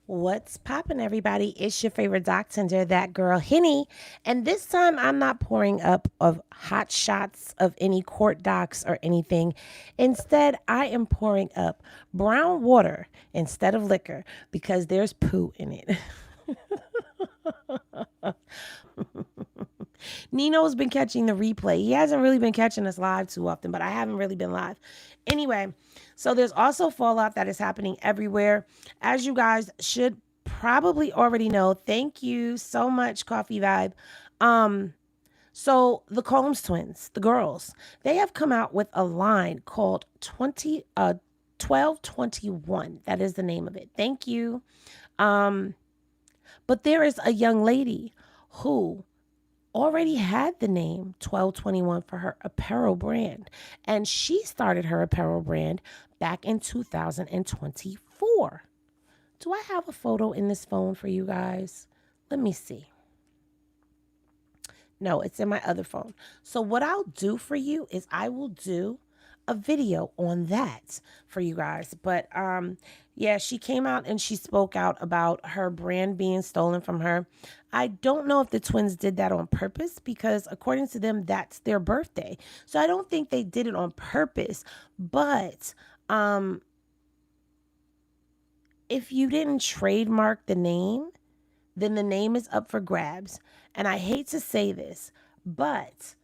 What's poppin', everybody? It's your favorite doctender, that girl Henny. And this time I'm not pouring up of hot shots of any court docs or anything. Instead, I am pouring up brown water instead of liquor because there's poo in it. Nino's been catching the replay. He hasn't really been catching us live too often, but I haven't really been live. Anyway, so there's also fallout that is happening everywhere. As you guys should probably already know. Thank you so much, Coffee Vibe. Um, so the Combs twins, the girls, they have come out with a line called 1221. That is the name of it. Thank you. Um, but there is a young lady who already had the name 1221 for her apparel brand. And she started her apparel brand back in 2024. Do I have a photo in this phone for you guys? Let me see. No, it's in my other phone. So what I'll do for you is I will do a video on that for you guys. But yeah, she came out and she spoke out about her brand being stolen from her. I don't know if the twins did that on purpose because according to them, that's their birthday. So I don't think they did it on purpose. But if you didn't trademark the name, then the name is up for grabs. And I hate to say this, but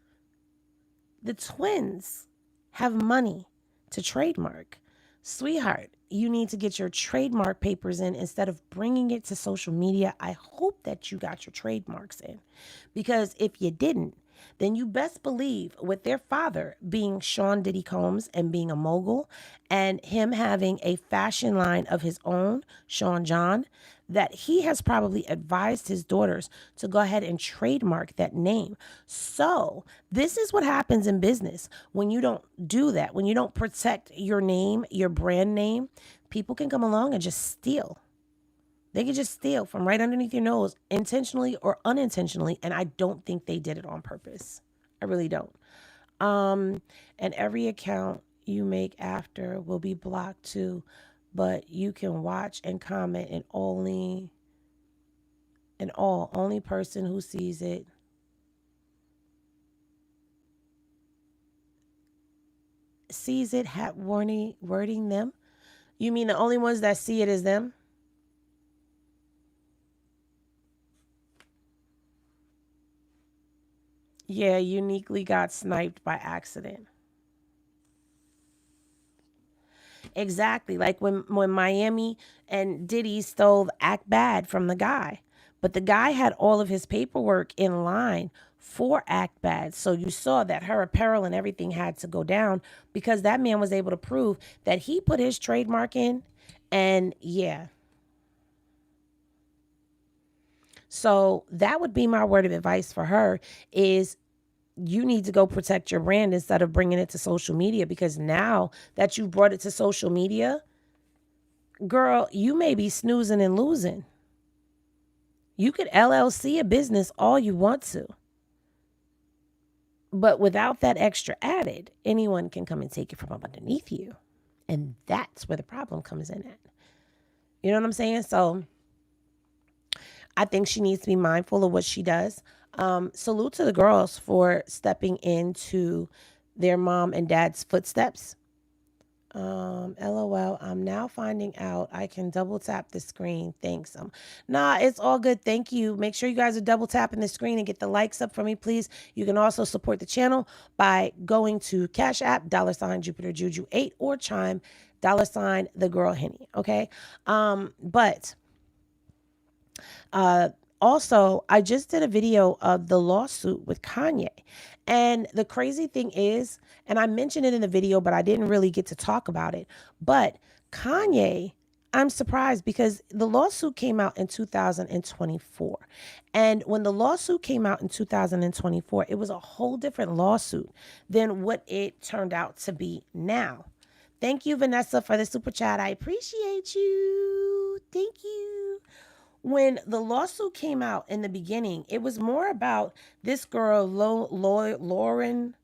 the twins have money to trademark. Sweetheart, you need to get your trademark papers in instead of bringing it to social media. I hope that you got your trademarks in because if you didn't, then you best believe with their father being Sean Diddy Combs and being a mogul and him having a fashion line of his own, Sean John, that he has probably advised his daughters to go ahead and trademark that name. So this is what happens in business when you don't do that, when you don't protect your name, your brand name, people can come along and just steal. They can just steal from right underneath your nose, intentionally or unintentionally, and I don't think they did it on purpose. I really don't. And every account you make after will be blocked too, but you can watch and comment and only person who sees it wording them. You mean the only ones that see it is them? Yeah, uniquely got sniped by accident. Exactly. Like when Miami and Diddy stole Act Bad from the guy. But the guy had all of his paperwork in line for Act Bad. So you saw that her apparel and everything had to go down because that man was able to prove that he put his trademark in. And yeah. So that would be my word of advice for her is you need to go protect your brand instead of bringing it to social media because now that you brought it to social media, girl, you may be snoozing and losing. You could LLC a business all you want to. But without that extra added, anyone can come and take it from underneath you. And that's where the problem comes in at. You know what I'm saying? So I think she needs to be mindful of what she does. Salute to the girls for stepping into their mom and dad's footsteps. LOL, I'm now finding out I can double tap the screen. Thanks. Nah, it's all good. Thank you. Make sure you guys are double tapping the screen and get the likes up for me, please. You can also support the channel by going to Cash App, $Jupiter Juju 8 or Chime, $The Girl Henny. Okay. But also, I just did a video of the lawsuit with Kanye. And the crazy thing is, and I mentioned it in the video, but I didn't really get to talk about it. But Kanye, I'm surprised because the lawsuit came out in 2024. And when the lawsuit came out in 2024, it was a whole different lawsuit than what it turned out to be now. Thank you, Vanessa, for the super chat. I appreciate you. Thank you. When the lawsuit came out in the beginning, it was more about this girl, Lauren.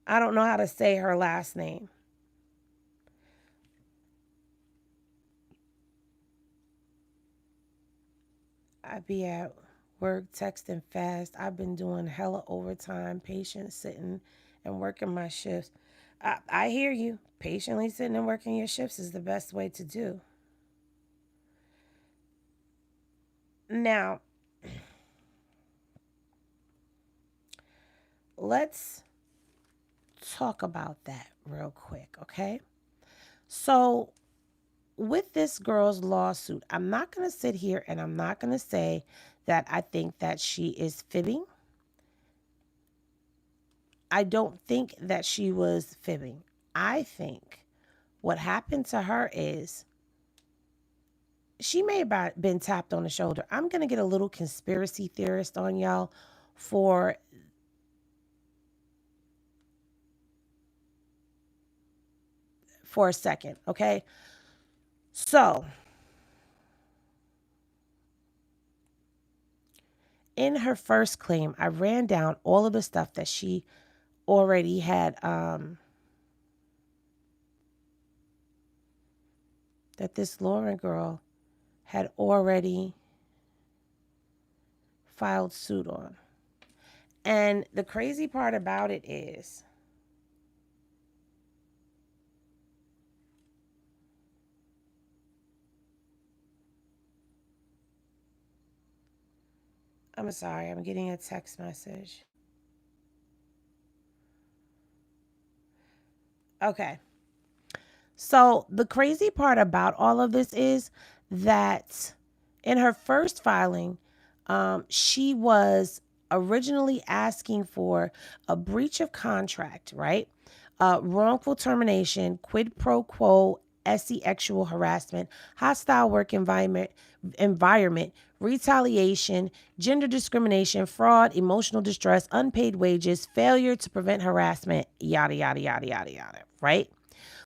I don't know how to say her last name. I be at work texting fast. I've been doing hella overtime, patient sitting and working my shifts. I hear you. Patiently sitting and working your shifts is the best way to do. Now, let's talk about that real quick, okay? So, with this girl's lawsuit, I'm not going to sit here and I'm not going to say that I think that she is fibbing. I don't think that she was fibbing. I think what happened to her is she may have been tapped on the shoulder. I'm going to get a little conspiracy theorist on y'all for a second, okay? So, in her first claim, I ran down all of the stuff that she already had that this Lauren girl had already filed suit on. And the crazy part about it is I'm sorry, I'm getting a text message. Okay. So the crazy part about all of this is that in her first filing, she was originally asking for a breach of contract, right? Wrongful termination, quid pro quo, sexual harassment, hostile work environment, retaliation, gender discrimination, fraud, emotional distress, unpaid wages, failure to prevent harassment, yada, yada, yada, yada, yada, right?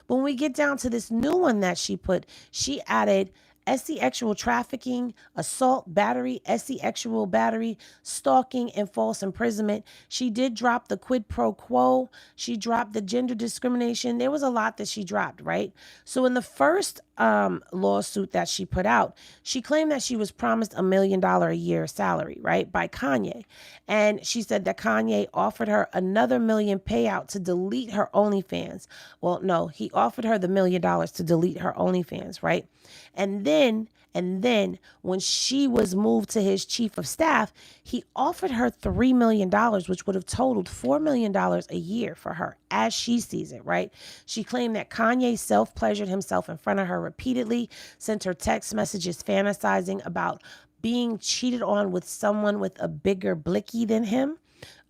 But when we get down to this new one that she put, she added sexual trafficking, assault, battery, sexual battery, stalking, and false imprisonment. She did drop the quid pro quo. She dropped the gender discrimination. There was a lot that she dropped, right? So in the first lawsuit that she put out, she claimed that she was promised $1 million a year salary, right, by Kanye. And she said that Kanye offered her another million payout to delete her OnlyFans. Well, no, he offered her the $1 million to delete her OnlyFans, right? And then when she was moved to his chief of staff, he offered her $3 million, which would have totaled $4 million a year for her as she sees it, right? She claimed that Kanye self-pleasured himself in front of her repeatedly, sent her text messages fantasizing about being cheated on with someone with a bigger blicky than him.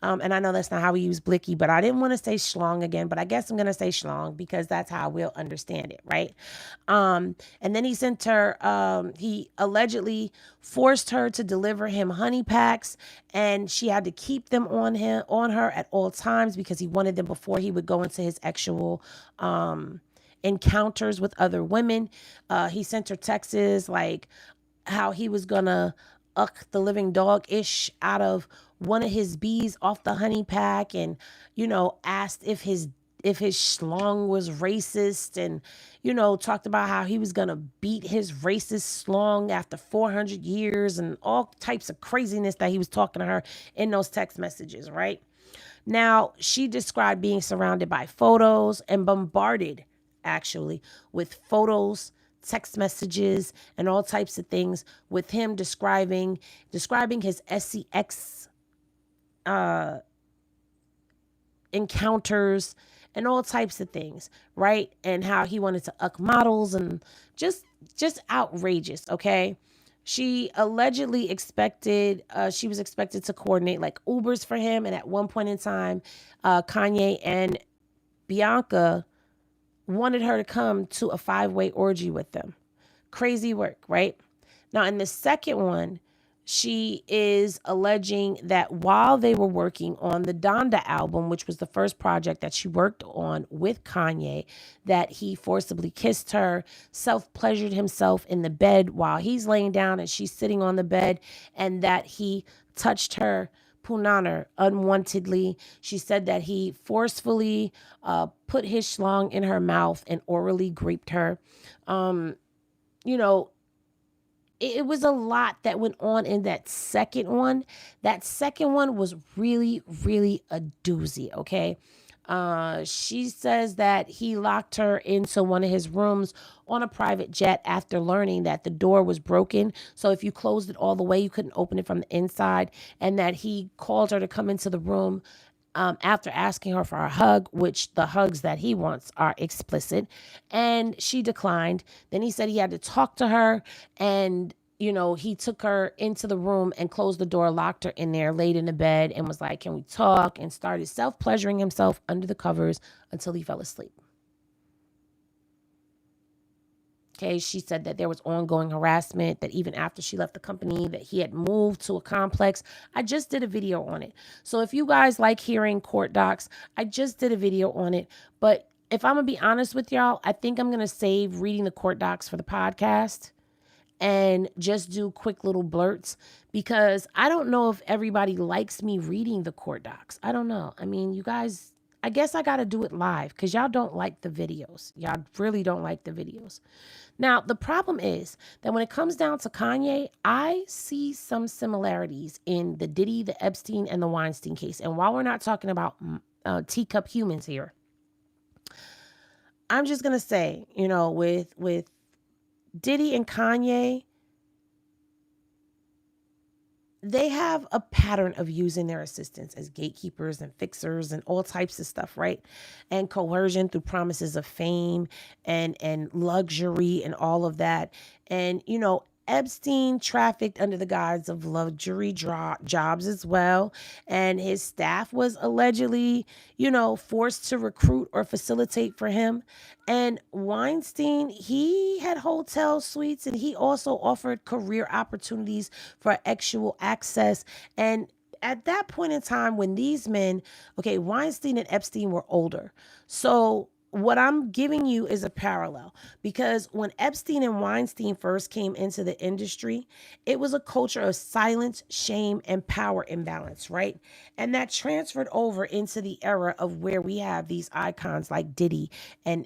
And I know that's not how we use blicky, but I didn't want to say schlong again, but I guess I'm going to say schlong because that's how we'll understand it, right? And then he sent her, he allegedly forced her to deliver him honey packs, and she had to keep them on her at all times because he wanted them before he would go into his actual, encounters with other women. He sent her texts like how he was gonna uck the living dog ish out of one of his bees off the honey pack, and asked if his schlong was racist, and talked about how he was gonna beat his racist schlong after 400 years and all types of craziness that he was talking to her in those text messages, right? Now, she described being surrounded by photos and bombarded, actually, with photos, text messages, and all types of things with him describing his sex encounters and all types of things, right? And how he wanted to uck models and just outrageous, okay? She allegedly she was expected to coordinate like Ubers for him. And at one point in time, Kanye and Bianca wanted her to come to a 5-way orgy with them. Crazy work, right? Now, in the second one, she is alleging that while they were working on the Donda album, which was the first project that she worked on with Kanye, that he forcibly kissed her, self-pleasured himself in the bed while he's laying down and she's sitting on the bed, and that he touched her punana unwantedly. She said that he forcefully put his schlong in her mouth and orally graped her. You know, it was a lot that went on in that second one. That second one was really, really a doozy, okay? She says that he locked her into one of his rooms on a private jet after learning that the door was broken. So if you closed it all the way, you couldn't open it from the inside, and that he called her to come into the room after asking her for a hug, which the hugs that he wants are explicit, and she declined. Then he said he had to talk to her, and he took her into the room and closed the door, locked her in there, laid in the bed, and was like, "Can we talk?" and started self-pleasuring himself under the covers until he fell asleep. Okay, she said that there was ongoing harassment, that even after she left the company, that he had moved to a complex. I just did a video on it. So if you guys like hearing court docs, I just did a video on it. But if I'm going to be honest with y'all, I think I'm going to save reading the court docs for the podcast and just do quick little blurts, because I don't know if everybody likes me reading the court docs. I don't know. I mean, you guys, I guess I got to do it live because y'all don't like the videos. Y'all really don't like the videos. Now, the problem is that when it comes down to Kanye, I see some similarities in the Diddy, the Epstein, and the Weinstein case. And while we're not talking about teacup humans here, I'm just going to say, with Diddy and Kanye, they have a pattern of using their assistants as gatekeepers and fixers and all types of stuff, right? And coercion through promises of fame and luxury and all of that. And, Epstein trafficked under the guise of luxury jobs as well. And his staff was allegedly, forced to recruit or facilitate for him. And Weinstein, he had hotel suites, and he also offered career opportunities for actual access. And at that point in time, when these men, okay, Weinstein and Epstein were older. So what I'm giving you is a parallel, because when Epstein and Weinstein first came into the industry, it was a culture of silence, shame, and power imbalance, right? And that transferred over into the era of where we have these icons like Diddy and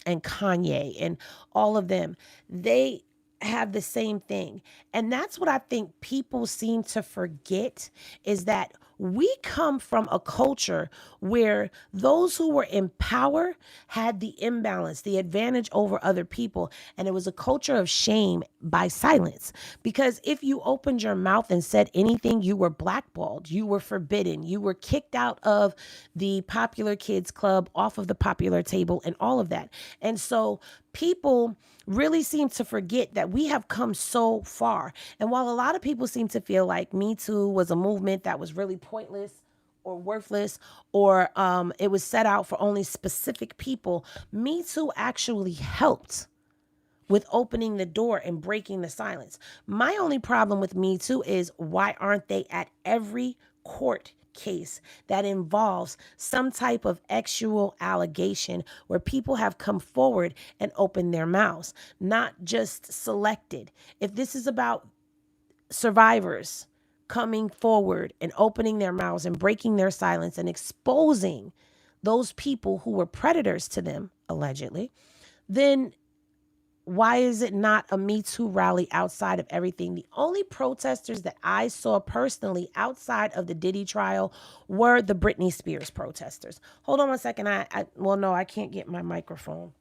Kanye and all of them. They have the same thing. And that's what I think people seem to forget, is that we come from a culture where those who were in power had the imbalance, the advantage over other people. And it was a culture of shame by silence. Because if you opened your mouth and said anything, you were blackballed, you were forbidden, you were kicked out of the popular kids club, off of the popular table, and all of that. And so people really seem to forget that we have come so far. And while a lot of people seem to feel like Me Too was a movement that was really pointless or worthless, or it was set out for only specific people, Me Too actually helped with opening the door and breaking the silence. My only problem with Me Too is, why aren't they at every court case that involves some type of actual allegation where people have come forward and opened their mouths, not just selected? If this is about survivors coming forward and opening their mouths and breaking their silence and exposing those people who were predators to them, allegedly, then why is it not a Me Too rally outside of everything? The only protesters that I saw personally outside of the Diddy trial were the Britney Spears protesters. Hold on one second. No, I can't get my microphone.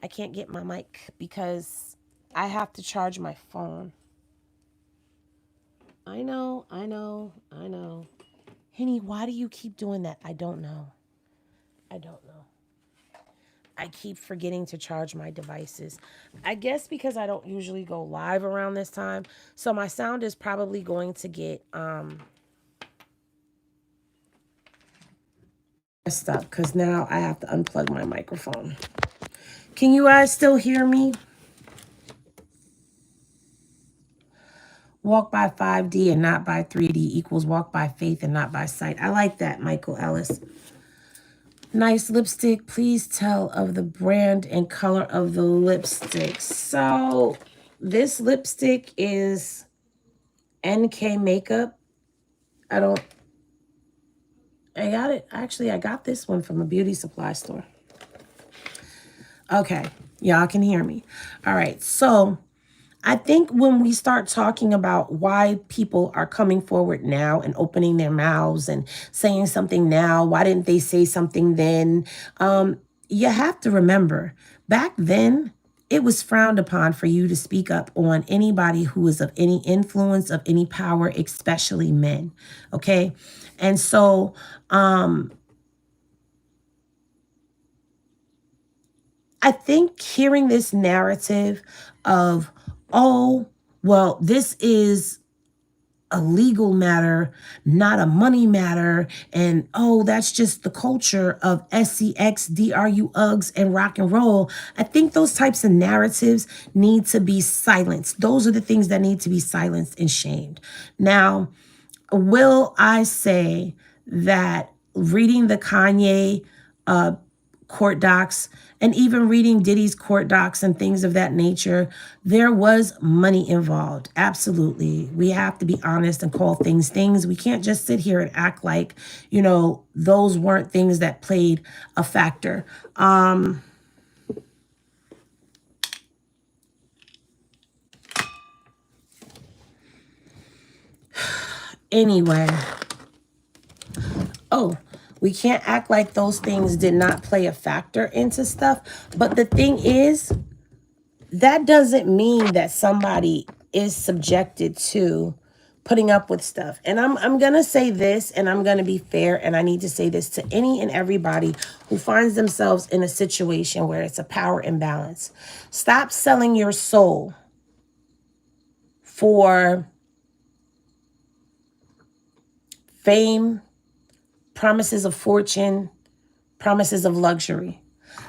I can't get my mic because I have to charge my phone. I know. Henny, why do you keep doing that? I don't know. I keep forgetting to charge my devices. I guess because I don't usually go live around this time. So my sound is probably going to get messed up, because now I have to unplug my microphone. Can you guys still hear me? Walk by 5D and not by 3D equals walk by faith and not by sight. I like that, Michael Ellis. Nice lipstick. Please tell of the brand and color of the lipstick. So this lipstick is NK Makeup. I got it. Actually, I got this one from a beauty supply store. Okay, y'all can hear me. All right. So I think when we start talking about why people are coming forward now and opening their mouths and saying something now, why didn't they say something then? Um, you have to remember back then, it was frowned upon for you to speak up on anybody who was of any influence, of any power, especially men. Okay. And so, um, I think hearing this narrative of, oh, well, this is a legal matter, not a money matter. And oh, that's just the culture of SEX, DRU, Uggs, and rock and roll. I think those types of narratives need to be silenced. Those are the things that need to be silenced and shamed. Now, will I say that reading the Kanye uh, court docs and even reading Diddy's court docs and things of that nature, there was money involved. Absolutely. We have to be honest and call things things. We can't just sit here and act like, those weren't things that played a factor. Anyway, oh, we can't act like those things did not play a factor into stuff. But the thing is, that doesn't mean that somebody is subjected to putting up with stuff. And I'm going to say this, and I'm going to be fair, and I need to say this to any and everybody who finds themselves in a situation where it's a power imbalance. Stop selling your soul for fame, promises of fortune, promises of luxury.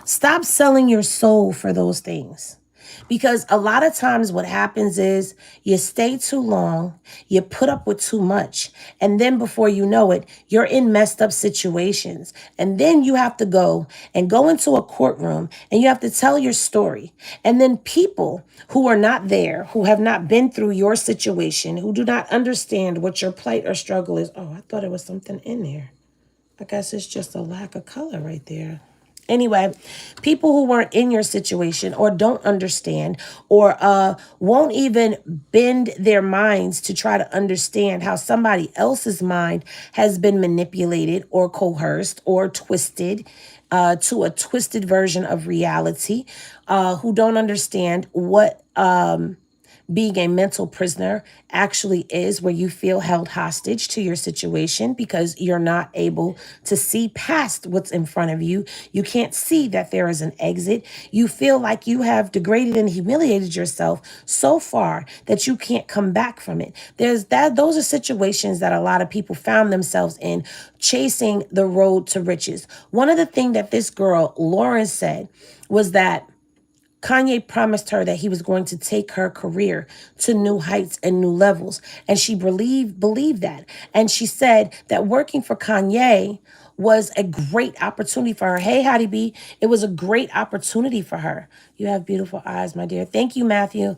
Stop selling your soul for those things. Because a lot of times what happens is you stay too long, you put up with too much, and then before you know it, you're in messed up situations. And then you have to go into a courtroom and you have to tell your story. And then people who are not there, who have not been through your situation, who do not understand what your plight or struggle is. Oh, I thought it was something in there. I guess it's just a lack of color right there. Anyway, people who weren't in your situation or don't understand or won't even bend their minds to try to understand how somebody else's mind has been manipulated or coerced or twisted to a twisted version of reality, who don't understand what being a mental prisoner actually is, where you feel held hostage to your situation because you're not able to see past what's in front of you. You can't see that there is an exit. You feel like you have degraded and humiliated yourself so far that you can't come back from it. Those are situations that a lot of people found themselves in, chasing the road to riches. One of the things that this girl, Lauren, said was that Kanye promised her that he was going to take her career to new heights and new levels. And she believed that. And she said that working for Kanye was a great opportunity for her. Hey, Hattie B, it was a great opportunity for her. You have beautiful eyes, my dear. Thank you, Matthew.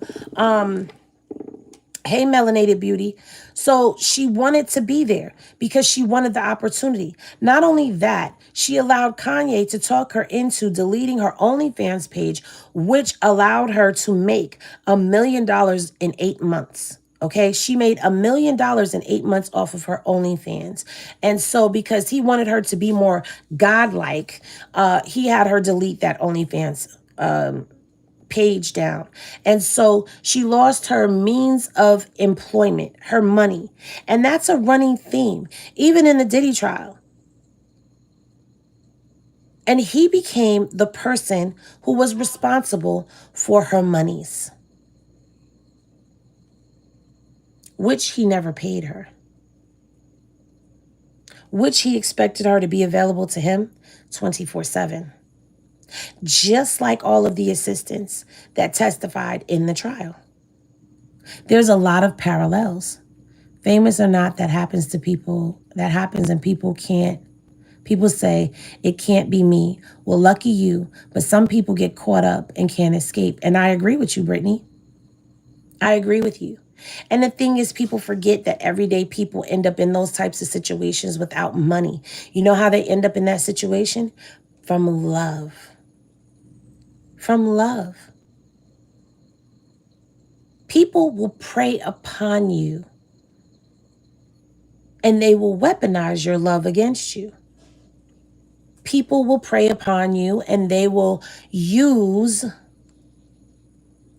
Hey, melanated beauty. So she wanted to be there because she wanted the opportunity. Not only that, she allowed Kanye to talk her into deleting her OnlyFans page, which allowed her to make $1 million in 8 months. Okay, she made $1 million in 8 months off of her OnlyFans. And so because he wanted her to be more godlike, he had her delete that OnlyFans page down. And so she lost her means of employment, her money. And that's a running theme, even in the Diddy trial. And he became the person who was responsible for her monies, which he never paid her, which he expected her to be available to him 24/7. Just like all of the assistants that testified in the trial. There's a lot of parallels. Famous or not, that happens to people. That happens, and people can't. People say, it can't be me. Well, lucky you. But some people get caught up and can't escape. And I agree with you, Brittany. I agree with you. And the thing is, people forget that everyday people end up in those types of situations without money. You know how they end up in that situation? From love. From love. People will prey upon you and they will weaponize your love against you. People will prey upon you and they will use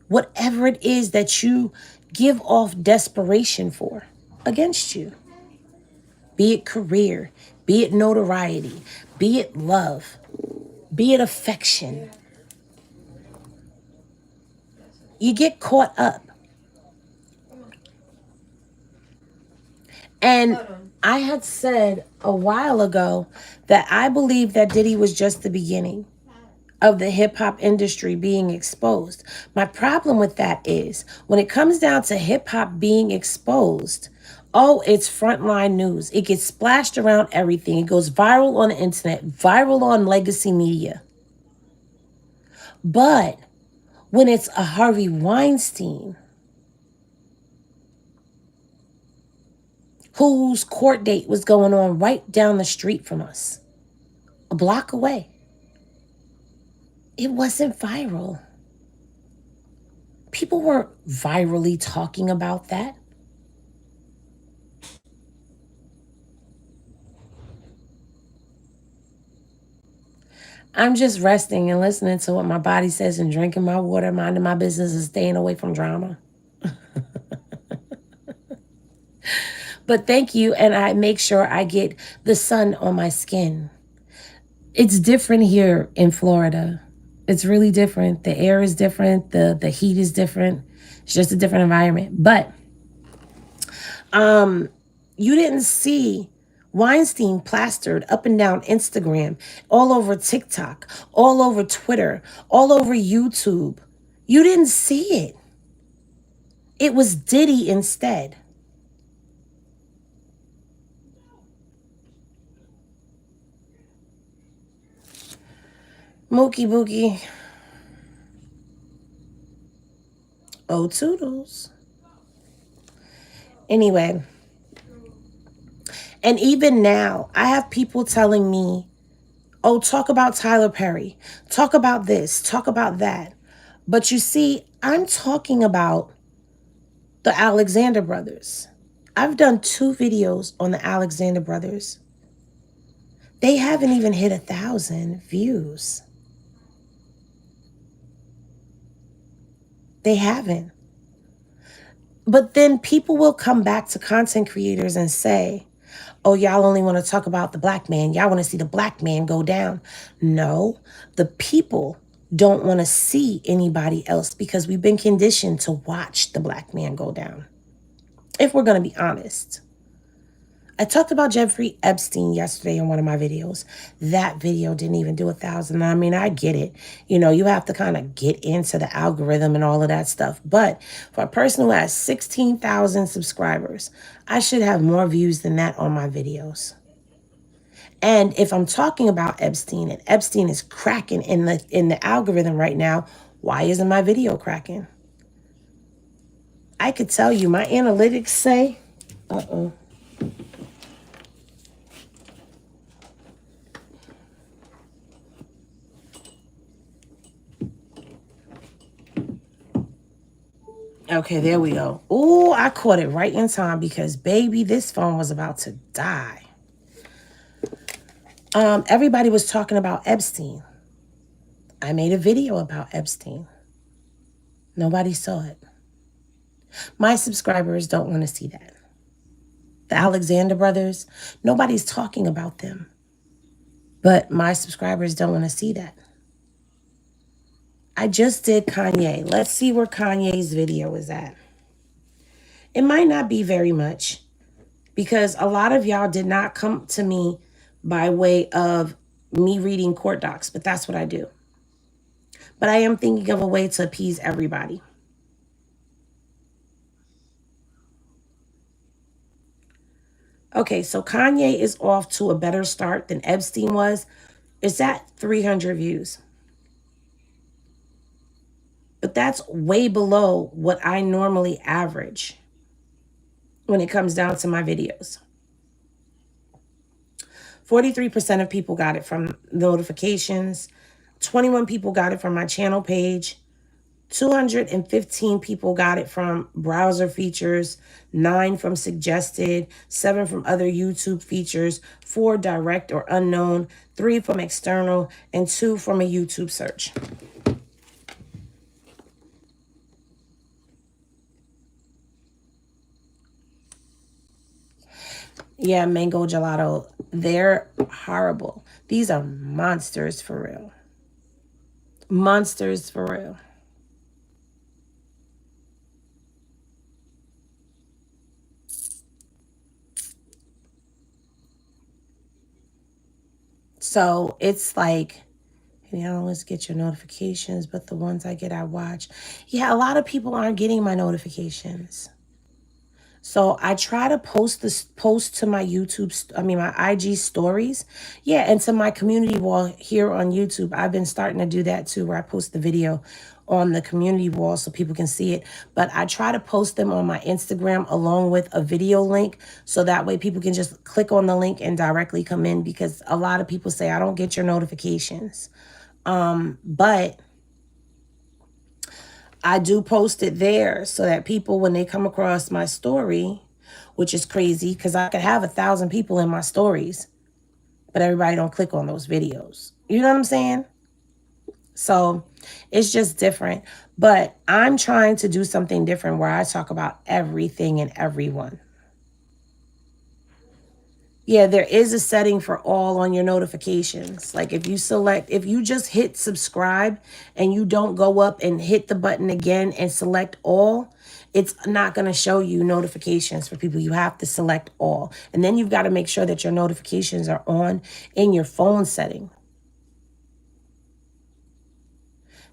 whatever it is that you give off desperation for against you. Be it career, be it notoriety, be it love, be it affection. You get caught up. And I had said a while ago that I believe that Diddy was just the beginning of the hip hop industry being exposed. My problem with that is when it comes down to hip hop being exposed, oh, it's frontline news. It gets splashed around everything. It goes viral on the internet, viral on legacy media. But when it's a Harvey Weinstein whose court date was going on right down the street from us, a block away, it wasn't viral. People weren't virally talking about that. I'm just resting and listening to what my body says and drinking my water, minding my business and staying away from drama. But thank you, and I make sure I get the sun on my skin. It's different here in Florida. It's really different. The air is different. The heat is different. It's just a different environment. But you didn't see Weinstein plastered up and down Instagram, all over TikTok, all over Twitter, all over YouTube. You didn't see it. It was Diddy instead. Mookie Bookie. Oh, toodles. Anyway. And even now, I have people telling me, oh, talk about Tyler Perry. Talk about this. Talk about that. But you see, I'm talking about the Alexander Brothers. I've done 2 videos on the Alexander Brothers. They haven't even hit 1,000 views. They haven't. But then people will come back to content creators and say, oh, y'all only want to talk about the black man. Y'all want to see the black man go down. No, the people don't want to see anybody else because we've been conditioned to watch the black man go down. If we're going to be honest. I talked about Jeffrey Epstein yesterday in one of my videos. That video didn't even do 1,000. I mean, I get it. You know, you have to kind of get into the algorithm and all of that stuff. But for a person who has 16,000 subscribers, I should have more views than that on my videos. And if I'm talking about Epstein and Epstein is cracking in the algorithm right now, why isn't my video cracking? I could tell you my analytics say, okay, there we go. Ooh, I caught it right in time because, baby, this phone was about to die. Everybody was talking about Epstein. I made a video about Epstein. Nobody saw it. My subscribers don't want to see that. The Alexander Brothers, nobody's talking about them. But my subscribers don't want to see that. I just did Kanye. Let's see where Kanye's video is at. It might not be very much because a lot of y'all did not come to me by way of me reading court docs, but that's what I do. But I am thinking of a way to appease everybody. Okay, so Kanye is off to a better start than Epstein was. It's at 300 views. But that's way below what I normally average when it comes down to my videos. 43% of people got it from notifications. 21 people got it from my channel page. 215 people got it from browser features, 9 from suggested, 7 from other YouTube features, 4 direct or unknown, 3 from external, and 2 from a YouTube search. Yeah, mango gelato. They're horrible. These are monsters for real. Monsters for real. So it's like, I don't always get your notifications, but the ones I get, I watch. Yeah, a lot of people aren't getting my notifications. So I try to post to my my IG stories. Yeah, and to my community wall here on YouTube. I've been starting to do that too, where I post the video on the community wall so people can see it. But I try to post them on my Instagram along with a video link so that way people can just click on the link and directly come in, because a lot of people say I don't get your notifications. But I do post it there so that people, when they come across my story, which is crazy because I could have 1,000 people in my stories, but everybody don't click on those videos. You know what I'm saying? So it's just different. But I'm trying to do something different where I talk about everything and everyone. Yeah, there is a setting for all on your notifications. Like if you just hit subscribe and you don't go up and hit the button again and select all, it's not going to show you notifications for people. You have to select all. And then you've got to make sure that your notifications are on in your phone setting.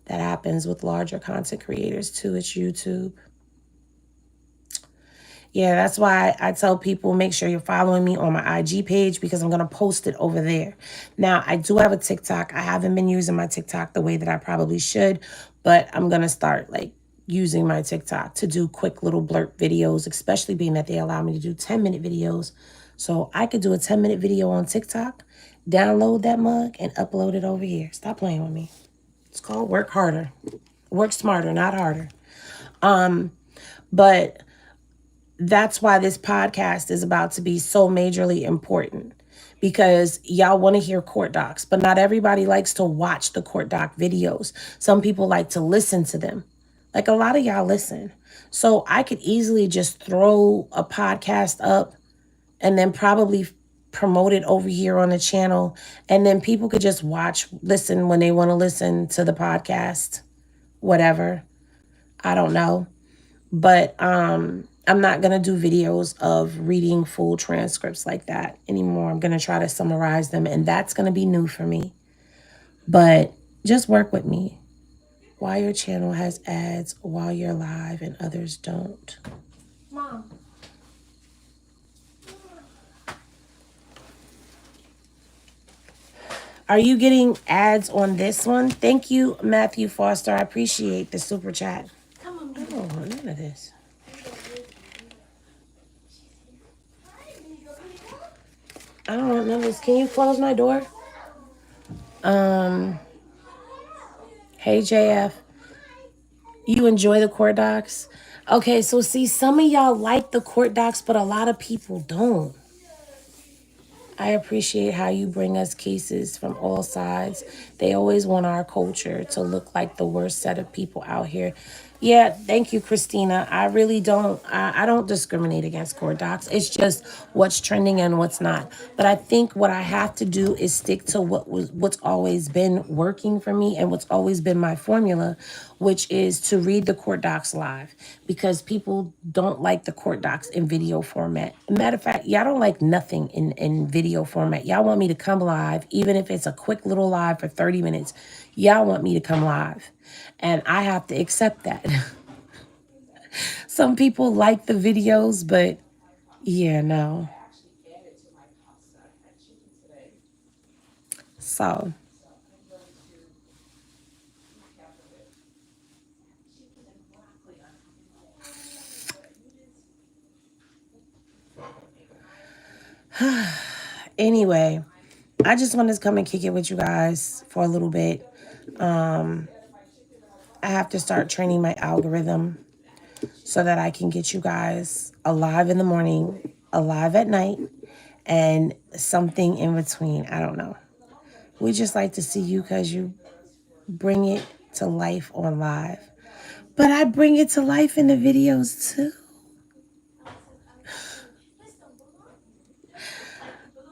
That happens with larger content creators too. It's YouTube. Yeah, that's why I tell people make sure you're following me on my IG page because I'm going to post it over there. Now, I do have a TikTok. I haven't been using my TikTok the way that I probably should, but I'm going to start using my TikTok to do quick little blurb videos, especially being that they allow me to do 10-minute videos. So I could do a 10-minute video on TikTok, download that mug, and upload it over here. Stop playing with me. It's called work harder. Work smarter, not harder. But that's why this podcast is about to be so majorly important, because y'all want to hear court docs, but not everybody likes to watch the court doc videos. Some people like to listen to them. Like a lot of y'all listen. So I could easily just throw a podcast up and then probably promote it over here on the channel. And then people could just listen when they want to listen to the podcast, whatever. I don't know. But I'm not going to do videos of reading full transcripts like that anymore. I'm going to try to summarize them, and that's going to be new for me. But just work with me. Why your channel has ads while you're live and others don't. Mom. Are you getting ads on this one? Thank you, Matthew Foster. I appreciate the super chat. Come on, I don't want none of this. I don't want none of this. Can you close my door? Hey, JF. You enjoy the court docs? Okay, so see, some of y'all like the court docs, but a lot of people don't. I appreciate how you bring us cases from all sides. They always want our culture to look like the worst set of people out here. Yeah, thank you, Christina. I really don't. I don't discriminate against court docs. It's just what's trending and what's not. But I think what I have to do is stick to what's always been working for me and what's always been my formula, which is to read the court docs live, because people don't like the court docs in video format. Matter of fact, y'all don't like nothing in video format. Y'all want me to come live, even if it's a quick little live for 30 minutes. Y'all want me to come live. And I have to accept that. Some people like the videos, but yeah, no. So, anyway, I just wanted to come and kick it with you guys for a little bit. I have to start training my algorithm so that I can get you guys alive in the morning, alive at night, and something in between. I don't know. We just like to see you because you bring it to life on live. But I bring it to life in the videos too.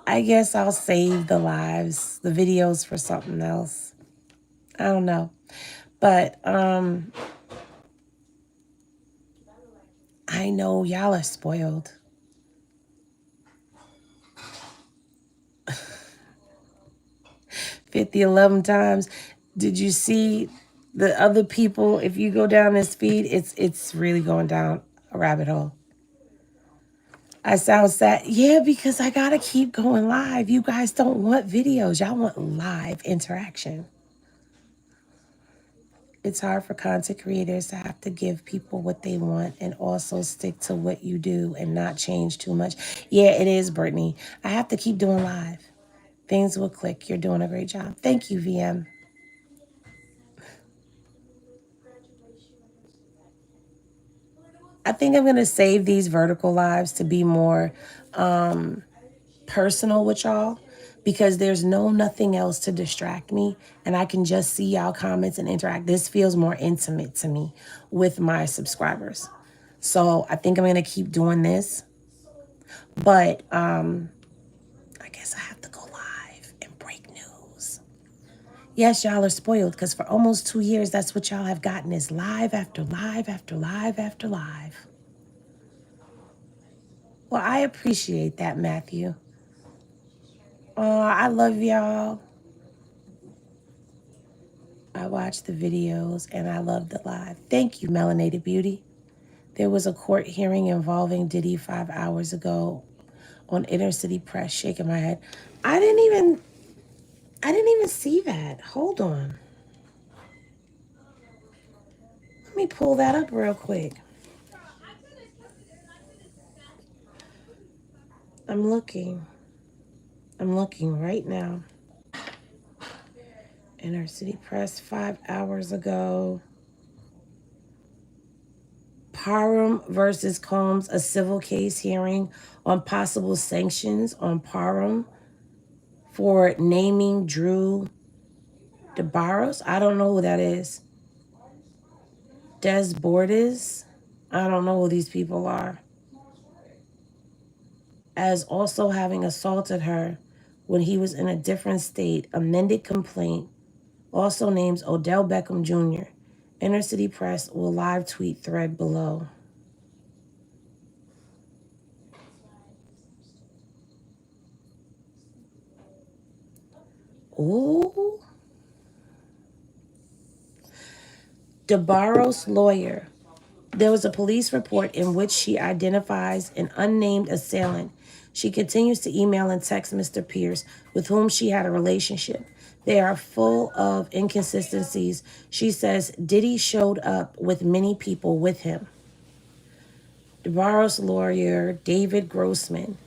I guess I'll save the lives, the videos for something else. I don't know. But I know y'all are spoiled. 50, 11 times. Did you see the other people? If you go down this feed, it's really going down a rabbit hole. I sound sad. Yeah, because I gotta keep going live. You guys don't want videos. Y'all want live interaction. It's hard for content creators to have to give people what they want and also stick to what you do and not change too much. Yeah, it is, Brittany. I have to keep doing live. Things will click. You're doing a great job. Thank you, VM. I think I'm going to save these vertical lives to be more personal with y'all because there's nothing else to distract me and I can just see y'all comments and interact. This feels more intimate to me with my subscribers. So I think I'm going to keep doing this. But I guess I have to go live and break news. Yes, y'all are spoiled because for almost 2 years, that's what y'all have gotten is live after live after live after live. Well, I appreciate that, Matthew. Oh, I love y'all. I watch the videos and I love the live. Thank you, Melanated Beauty. There was a court hearing involving Diddy 5 hours ago on Inner City Press. Shaking my head. I didn't even see that. Hold on. Let me pull that up real quick. I'm looking right now. Inner City Press 5 hours ago. Parham versus Combs, a civil case hearing on possible sanctions on Parham for naming Drew DeBarros. I don't know who that is. Des Bordes. I don't know who these people are. As also having assaulted her when he was in a different state. Amended complaint also names Odell Beckham Jr. Inner City Press will live tweet thread below. Ooh. DeBarros' lawyer. There was a police report in which she identifies an unnamed assailant. She continues to email and text Mr. Pierce, with whom she had a relationship. They are full of inconsistencies. She says Diddy showed up with many people with him. DeBarros' lawyer, David Grossman.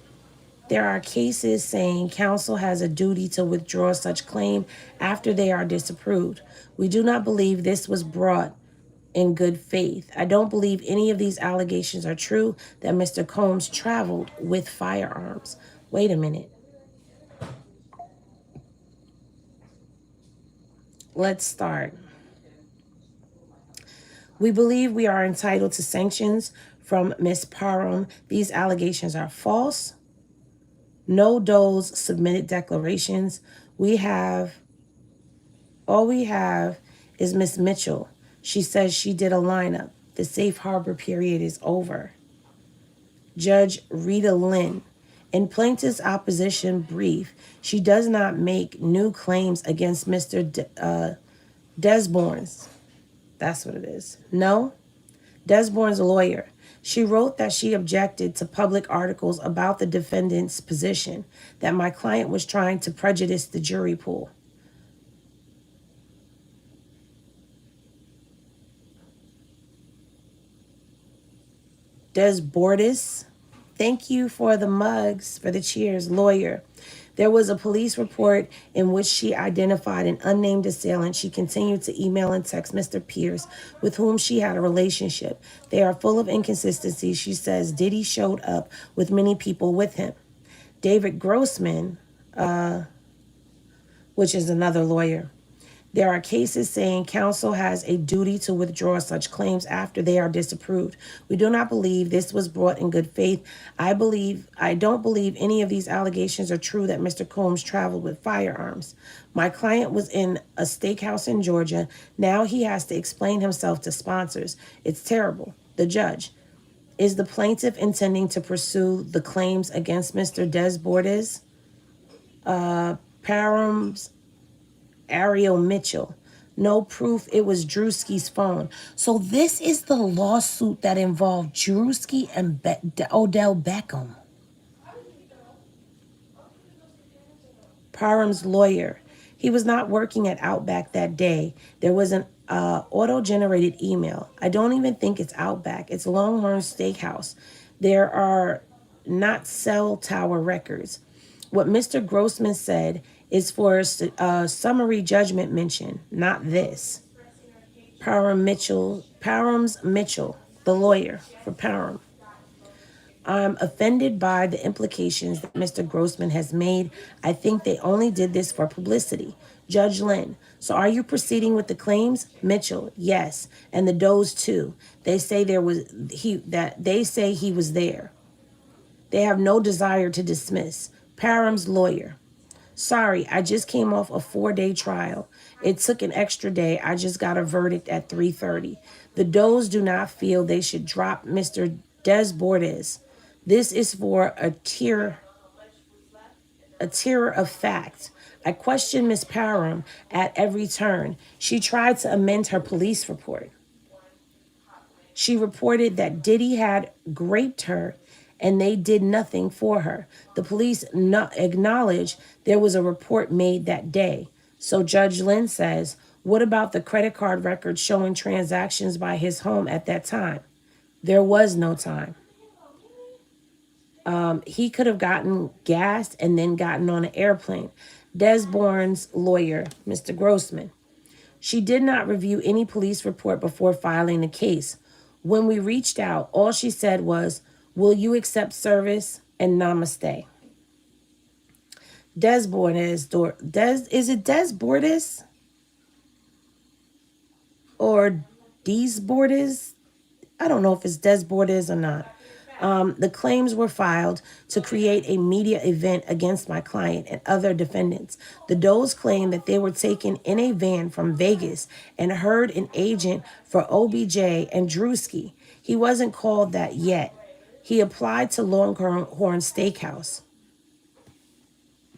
There are cases saying counsel has a duty to withdraw such claim after they are disapproved. We do not believe this was brought in good faith. I don't believe any of these allegations are true that Mr. Combs traveled with firearms. Wait a minute. Let's start. We believe we are entitled to sanctions from Ms. Parham. These allegations are false. No Doe's submitted declarations. All we have is Miss Mitchell. She says she did a lineup. The safe harbor period is over. Judge Rita Lynn. In plaintiff's opposition brief, she does not make new claims against Mr. Desborns. That's what it is. No, Desborn's lawyer. She wrote that she objected to public articles about the defendant's position, that my client was trying to prejudice the jury pool. Des Bordes, thank you for the mugs, for the cheers, lawyer. There was a police report in which she identified an unnamed assailant. She continued to email and text Mr. Pierce, with whom she had a relationship. They are full of inconsistencies. She says Diddy showed up with many people with him. David Grossman, which is another lawyer. There are cases saying counsel has a duty to withdraw such claims after they are disapproved. We do not believe this was brought in good faith. I don't believe any of these allegations are true that Mr. Combs traveled with firearms. My client was in a steakhouse in Georgia. Now he has to explain himself to sponsors. It's terrible. The judge. Is the plaintiff intending to pursue the claims against Mr. Des Bordes, Parham's, Ariel Mitchell? No proof it was Drewski's phone. So this is the lawsuit that involved Drewski and Odell Beckham. Parham's lawyer. He was not working at Outback that day. There was an auto-generated email. I don't even think it's Outback. It's Longhorn Steakhouse. There are not cell tower records. What Mr. Grossman said is for a summary judgment mention, not this. Parham's Mitchell, the lawyer for Parham. I'm offended by the implications that Mr. Grossman has made. I think they only did this for publicity. Judge Lynn, so are you proceeding with the claims? Mitchell, yes, and the Does too. They say he was there. They have no desire to dismiss. Parham's lawyer. Sorry, I just came off a 4-day trial. It took an extra day. I just got a verdict at 3:30. The Does do not feel they should drop Mr. Des Bordes. This is for a tier of fact. I questioned Miss Parham at every turn. She tried to amend her police report. She reported that Diddy had raped her and they did nothing for her. The police acknowledged there was a report made that day. So Judge Lynn says, what about the credit card records showing transactions by his home at that time? There was no time. He could have gotten gas and then gotten on an airplane. Desborn's lawyer, Mr. Grossman. She did not review any police report before filing the case. When we reached out, all she said was, will you accept service and namaste? Des Bordes, is it Des Bordes? Or Des Bordes? I don't know if it's Des Bordes or not. The claims were filed to create a media event against my client and other defendants. The Does claim that they were taken in a van from Vegas and heard an agent for OBJ and Drewski. He wasn't called that yet. He applied to Longhorn Steakhouse.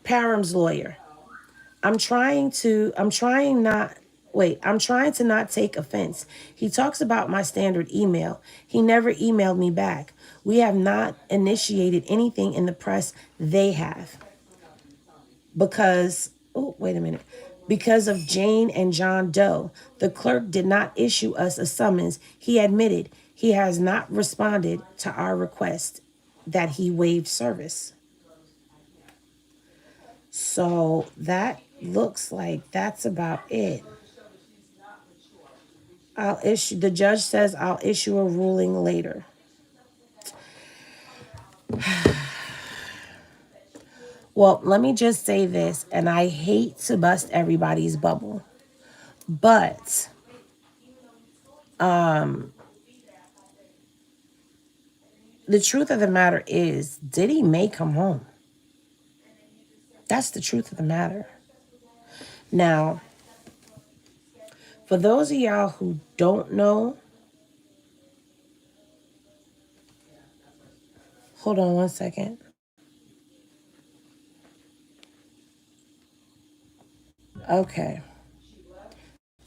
Parham's lawyer. I'm trying to not take offense. He talks about my standard email. He never emailed me back. We have not initiated anything in the press. They have. Because of Jane and John Doe, the clerk did not issue us a summons. He admitted he has not responded to our request that he waived service. So that looks like that's about it. The judge says I'll issue a ruling later. Well, let me just say this, and I hate to bust everybody's bubble, but the truth of the matter is Diddy may come home. That's the truth of the matter. Now, for those of y'all who don't know, hold on one second. Okay.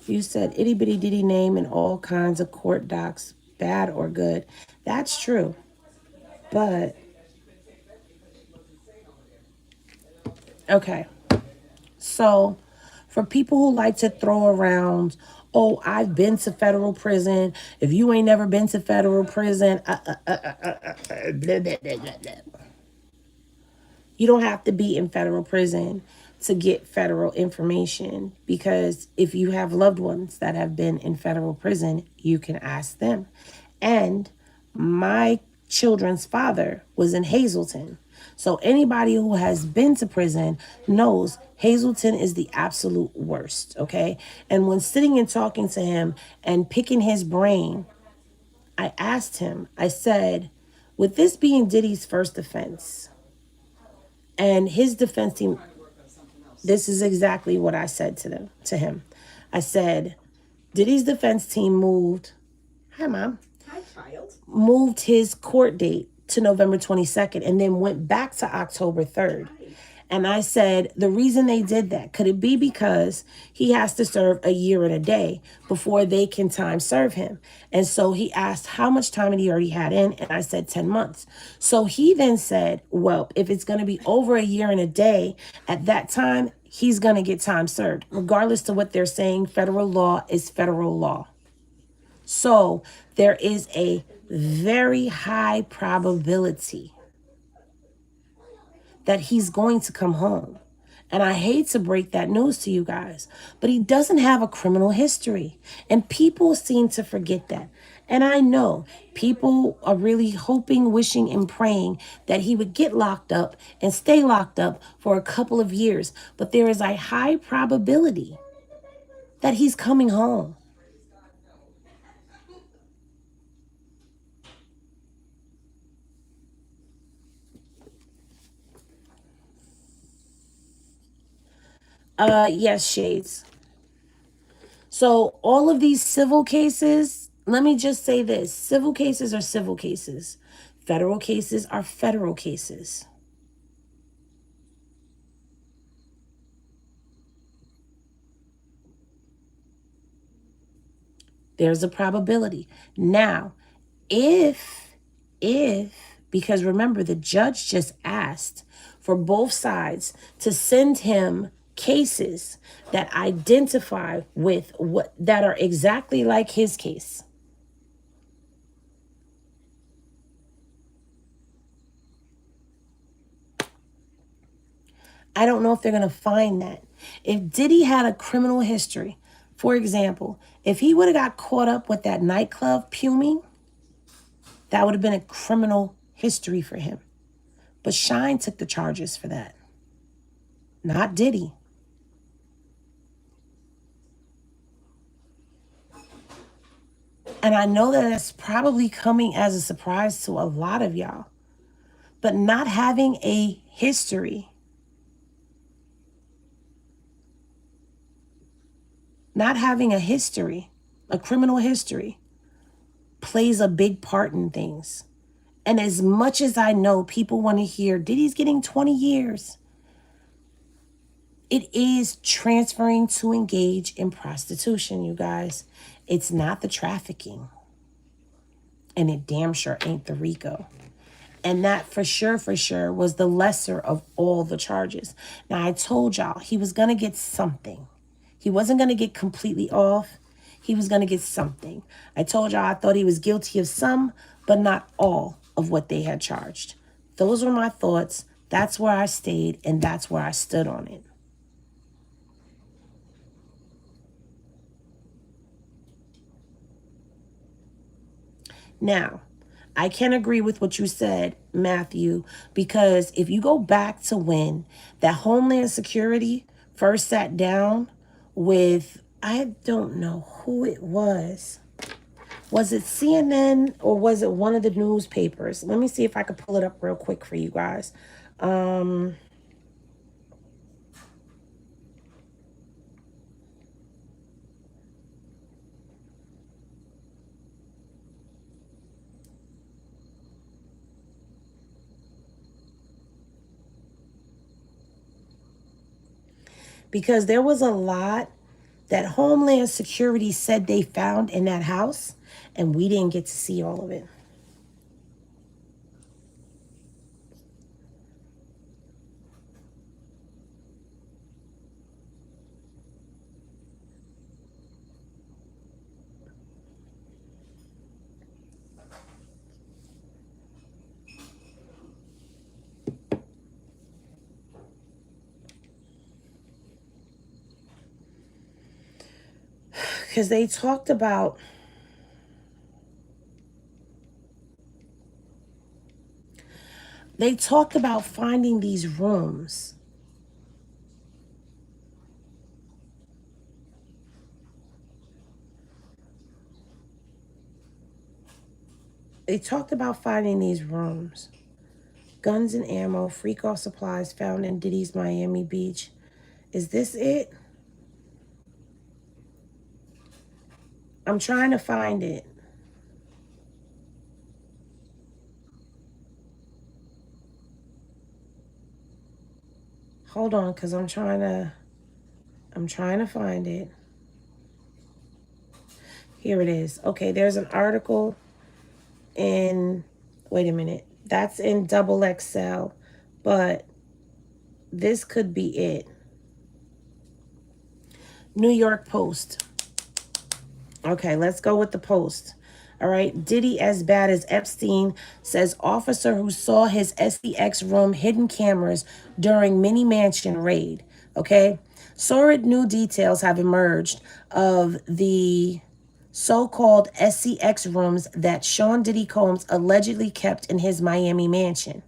You said itty bitty diddy name in all kinds of court docs, bad or good. That's true. But, okay. So, for people who like to throw around, oh, I've been to federal prison. If you ain't never been to federal prison, blah, blah, blah, blah, blah. You don't have to be in federal prison to get federal information, because if you have loved ones that have been in federal prison, you can ask them. And my children's father was in Hazleton. So anybody who has been to prison knows Hazleton is the absolute worst, okay? And when sitting and talking to him and picking his brain, I asked him, I said, with this being Diddy's first offense, and his defense team, this is exactly what I said to him. I said, Diddy's defense team moved, hi mom, hi child, moved his court date to November 22nd and then went back to October 3rd. And I said, the reason they did that, could it be because he has to serve a year and a day before they can time serve him? And so he asked how much time had he already had in, and I said 10 months. So he then said, well, if it's going to be over a year and a day, at that time, he's going to get time served. Regardless to what they're saying, federal law is federal law. So there is a very high probability that he's going to come home. And I hate to break that news to you guys, but he doesn't have a criminal history. And people seem to forget that. And I know people are really hoping, wishing, and praying that he would get locked up and stay locked up for a couple of years. But there is a high probability that he's coming home. Yes, Shades. So all of these civil cases, let me just say this. Civil cases are civil cases. Federal cases are federal cases. There's a probability. Now, if, because remember, the judge just asked for both sides to send him cases that identify with what, that are exactly like his case. I don't know if they're going to find that. If Diddy had a criminal history, for example, if he would have got caught up with that nightclub fuming, that would have been a criminal history for him. But Shine took the charges for that, not Diddy. And I know that that's probably coming as a surprise to a lot of y'all. But not having a history, not having a history, a criminal history, plays a big part in things. And as much as I know people want to hear Diddy's getting 20 years, it is transferring to engage in prostitution, you guys. It's not the trafficking. And it damn sure ain't the RICO. And that for sure was the lesser of all the charges. Now, I told y'all he was going to get something. He wasn't going to get completely off. He was going to get something. I told y'all I thought he was guilty of some, but not all of what they had charged. Those were my thoughts. That's where I stayed, and that's where I stood on it. Now, I can agree with what you said, Matthew, because if you go back to when that Homeland Security first sat down with, I don't know who it was. Was it CNN or was it one of the newspapers? Let me see if I could pull it up real quick for you guys. Because there was a lot that Homeland Security said they found in that house, and we didn't get to see all of it. because they talked about finding these rooms. They talked about finding these rooms. Guns and ammo, freak off supplies found in Diddy's Miami Beach. Is this it? I'm trying to find it. Hold on, because I'm trying to find it. Here it is. Okay, there's an article in, wait a minute. That's in double XL, but this could be it. New York Post. Okay, let's go with the Post. All right. Diddy as bad as Epstein, says officer who saw his SEX room hidden cameras during mini mansion raid. Okay. Sordid new details have emerged of the so-called SEX rooms that Sean Diddy Combs allegedly kept in his Miami mansion,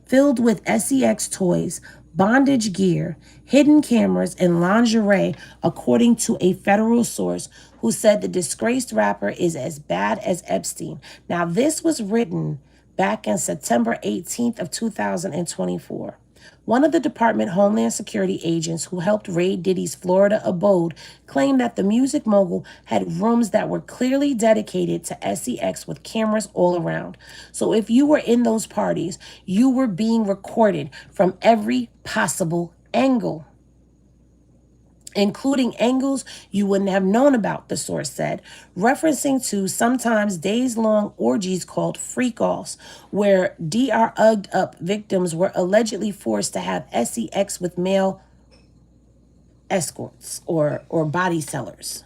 filled with SEX toys, bondage gear, hidden cameras, and lingerie, according to a federal source who said the disgraced rapper is as bad as Epstein. Now, this was written back in September 18th of 2024. One of the Department Homeland Security agents who helped raid Diddy's Florida abode claimed that the music mogul had rooms that were clearly dedicated to SEX with cameras all around. So if you were in those parties, you were being recorded from every possible angle, including angles you wouldn't have known about, the source said, referencing to sometimes days-long orgies called freak-offs, where DR-ugged up victims were allegedly forced to have SEX with male escorts or body sellers.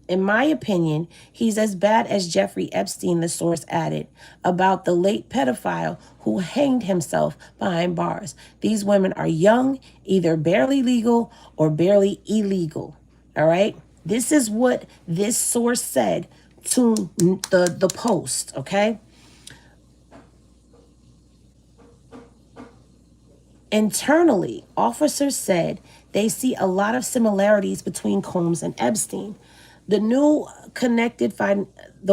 In my opinion, he's as bad as Jeffrey Epstein, the source added, about the late pedophile who hanged himself behind bars. These women are young, either barely legal or barely illegal. All right? This is what this source said to the Post, okay? Internally, officers said they see a lot of similarities between Combs and Epstein. The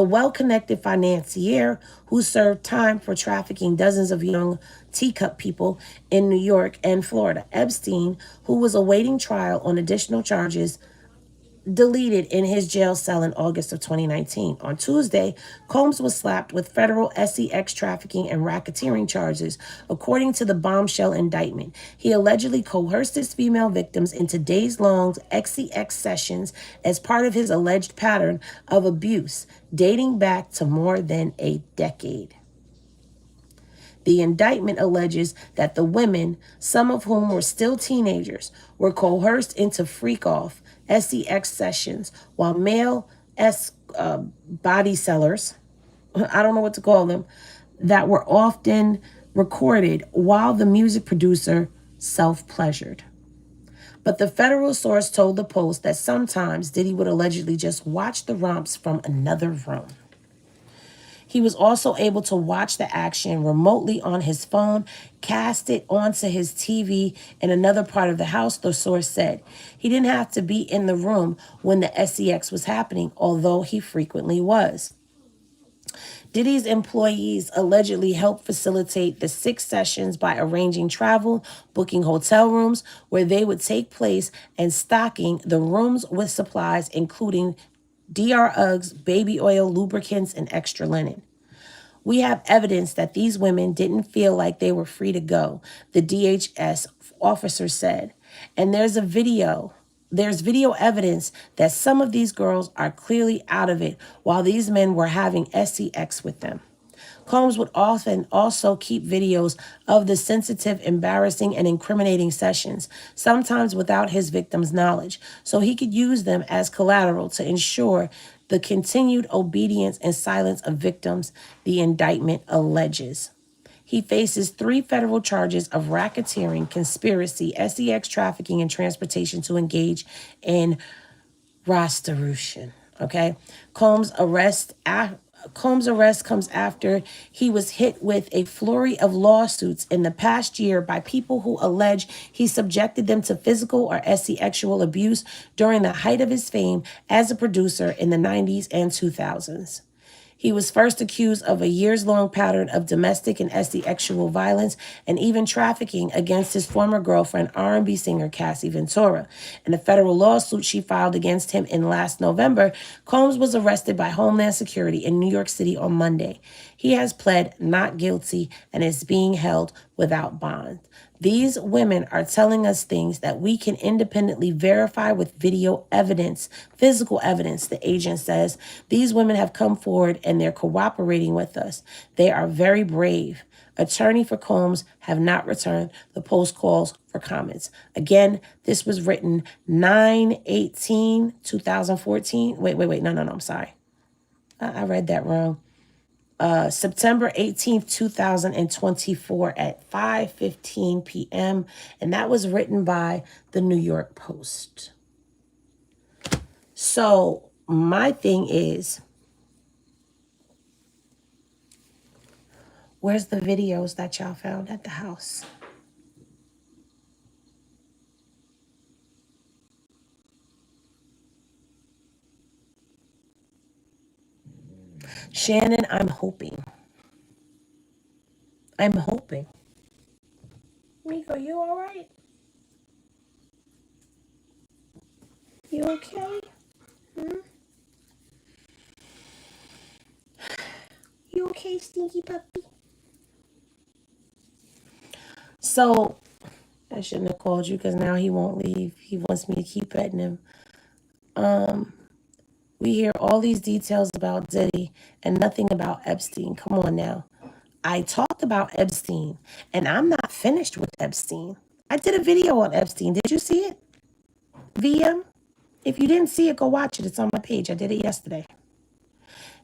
well-connected financier who served time for trafficking dozens of young Teacup people in New York and Florida. Epstein, who was awaiting trial on additional charges, deleted in his jail cell in August of 2019. On Tuesday, Combs was slapped with federal SEX trafficking and racketeering charges, according to the bombshell indictment. He allegedly coerced his female victims into days-long SEX sessions as part of his alleged pattern of abuse, dating back to more than a decade. The indictment alleges that the women, some of whom were still teenagers, were coerced into freak-off SEX sessions while male body sellers, I don't know what to call them, that were often recorded while the music producer self-pleasured. But the federal source told the Post that sometimes Diddy would allegedly just watch the romps from another room. He was also able to watch the action remotely on his phone, cast it onto his TV in another part of the house, the source said. He didn't have to be in the room when the SEX was happening, although he frequently was. Diddy's employees allegedly helped facilitate the 6 sessions by arranging travel, booking hotel rooms where they would take place, and stocking the rooms with supplies, including DR Uggs, baby oil, lubricants, and extra linen. We have evidence that these women didn't feel like they were free to go, the DHS officer said. And there's video evidence that some of these girls are clearly out of it while these men were having SEX with them. Combs would often also keep videos of the sensitive, embarrassing, and incriminating sessions, sometimes without his victims' knowledge, so he could use them as collateral to ensure the continued obedience and silence of victims, the indictment alleges. He faces 3 federal charges of racketeering, conspiracy, SEX trafficking, and transportation to engage in prostitution. Okay, Combs' arrest comes after he was hit with a flurry of lawsuits in the past year by people who allege he subjected them to physical or sexual abuse during the height of his fame as a producer in the 90s and 2000s. He was first accused of a years-long pattern of domestic and sexual violence and even trafficking against his former girlfriend, R&B singer Cassie Ventura. In a federal lawsuit she filed against him in last November, Combs was arrested by Homeland Security in New York City on Monday. He has pled not guilty and is being held without bond. These women are telling us things that we can independently verify with video evidence, physical evidence, the agent says. These women have come forward and they're cooperating with us. They are very brave. Attorney for Combs have not returned the post calls for comments. Again, this was written 9/18/2014. Wait. No, I'm sorry. I read that wrong. September 18th, 2024 at 5:15 p.m. And that was written by the New York Post. So my thing is, where's the videos that y'all found at the house? Shannon, I'm hoping. Miko, you all right? You okay? You okay, stinky puppy? So, I shouldn't have called you because now he won't leave. He wants me to keep petting him. We hear all these details about Diddy and nothing about Epstein. Come on now. I talked about Epstein, and I'm not finished with Epstein. I did a video on Epstein. Did you see it? VM? If you didn't see it, go watch it. It's on my page. I did it yesterday.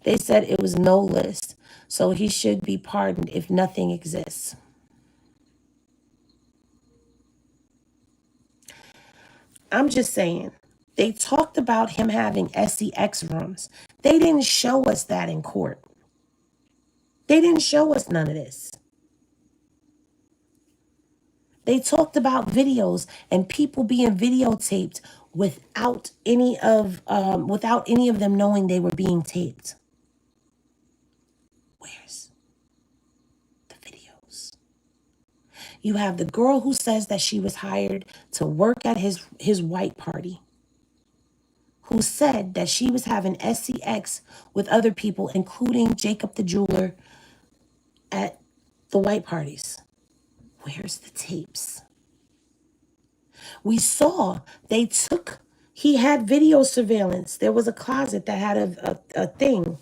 They said it was no list, so he should be pardoned if nothing exists. I'm just saying. They talked about him having SEX rooms. They didn't show us that in court. They didn't show us none of this. They talked about videos and people being videotaped without any of them knowing they were being taped. Where's the videos? You have the girl who says that she was hired to work at his white party, who said that she was having SEX with other people, including Jacob the jeweler at the white parties. Where's the tapes? We saw he had video surveillance. There was a closet that had a thing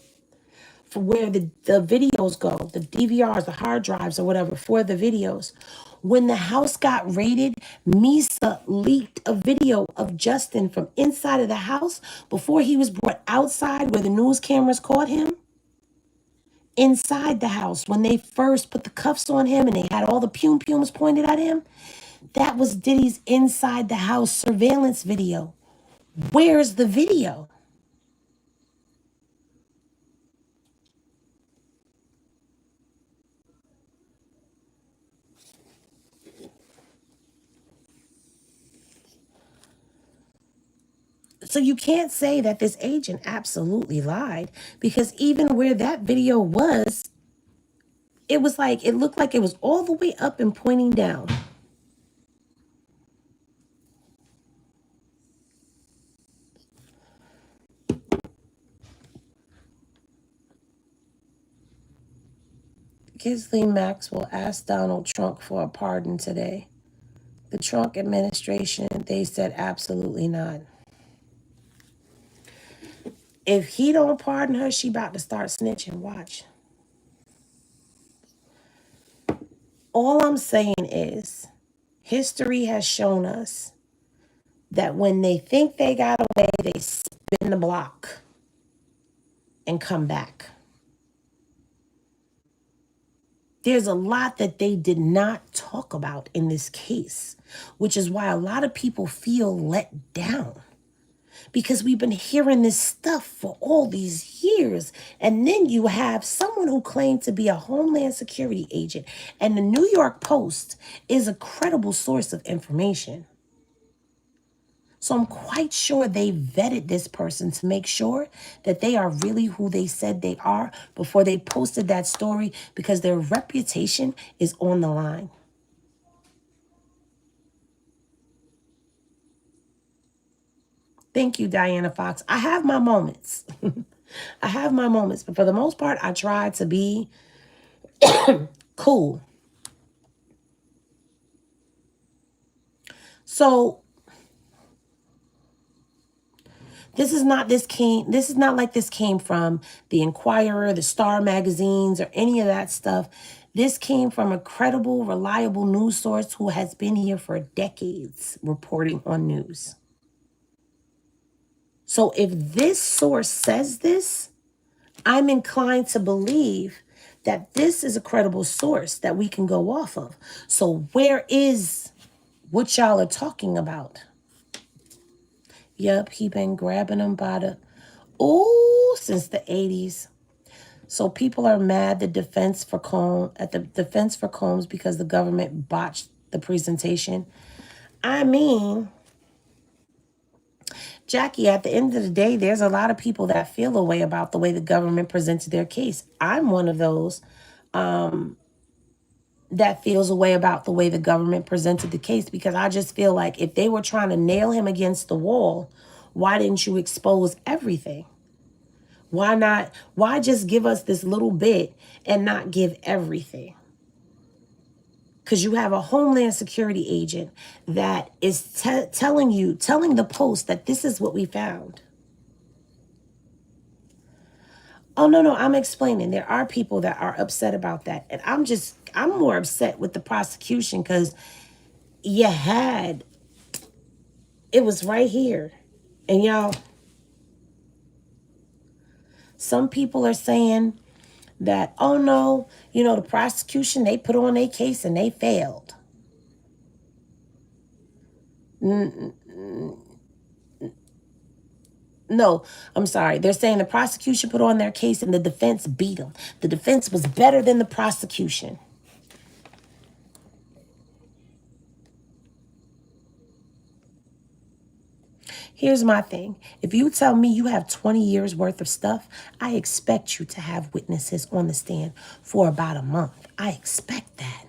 for where the videos go, the DVRs, the hard drives or whatever for the videos. When the house got raided, Misa leaked a video of Justin from inside of the house before he was brought outside where the news cameras caught him. Inside the house, when they first put the cuffs on him and they had all the pum-pums pointed at him, that was Diddy's inside the house surveillance video. Where's the video? So you can't say that this agent absolutely lied, because even where that video was, it looked like it was all the way up and pointing down. Ghislaine Maxwell asked Donald Trump for a pardon today. The Trump administration, they said absolutely not. If he don't pardon her, she about to start snitching. Watch. All I'm saying is, history has shown us that when they think they got away, they spin the block and come back. There's a lot that they did not talk about in this case, which is why a lot of people feel let down. Because we've been hearing this stuff for all these years. And then you have someone who claimed to be a Homeland Security agent. And the New York Post is a credible source of information. So I'm quite sure they vetted this person to make sure that they are really who they said they are before they posted that story, because their reputation is on the line. Thank you, Diana Fox. I have my moments. I have my moments, but for the most part, I try to be cool. So this is not like this came from the Inquirer, the Star magazines, or any of that stuff. This came from a credible, reliable news source who has been here for decades reporting on news. So if this source says this, I'm inclined to believe that this is a credible source that we can go off of. So where is what y'all are talking about? Yup, he been grabbing them by the, since the 80s. So people are mad at the Defense for Combs because the government botched the presentation. I mean, Jackie, at the end of the day, there's a lot of people that feel a way about the way the government presented their case. I'm one of those that feels a way about the way the government presented the case, because I just feel like if they were trying to nail him against the wall, why didn't you expose everything? Why not? Why just give us this little bit and not give everything? Because you have a Homeland Security agent that is telling the Post that this is what we found. Oh, no, I'm explaining. There are people that are upset about that. And I'm more upset with the prosecution because it was right here. And y'all, some people are saying that, oh no, the prosecution, they put on their case and they failed. No, I'm sorry. They're saying the prosecution put on their case and the defense beat them. The defense was better than the prosecution. Here's my thing. If you tell me you have 20 years worth of stuff, I expect you to have witnesses on the stand for about a month. I expect that.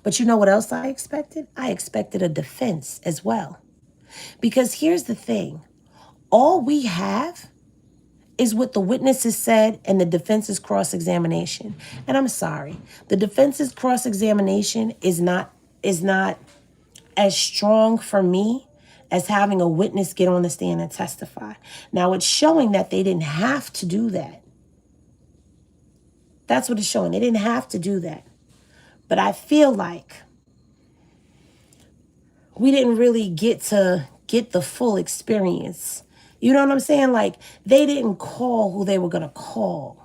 But you know what else I expected? I expected a defense as well. Because here's the thing. All we have is what the witnesses said and the defense's cross-examination. And I'm sorry, the defense's cross-examination is not as strong for me as having a witness get on the stand and testify. Now it's showing that they didn't have to do that. That's what it's showing. They didn't have to do that. But I feel like we didn't really get the full experience. You know what I'm saying? Like, they didn't call who they were going to call.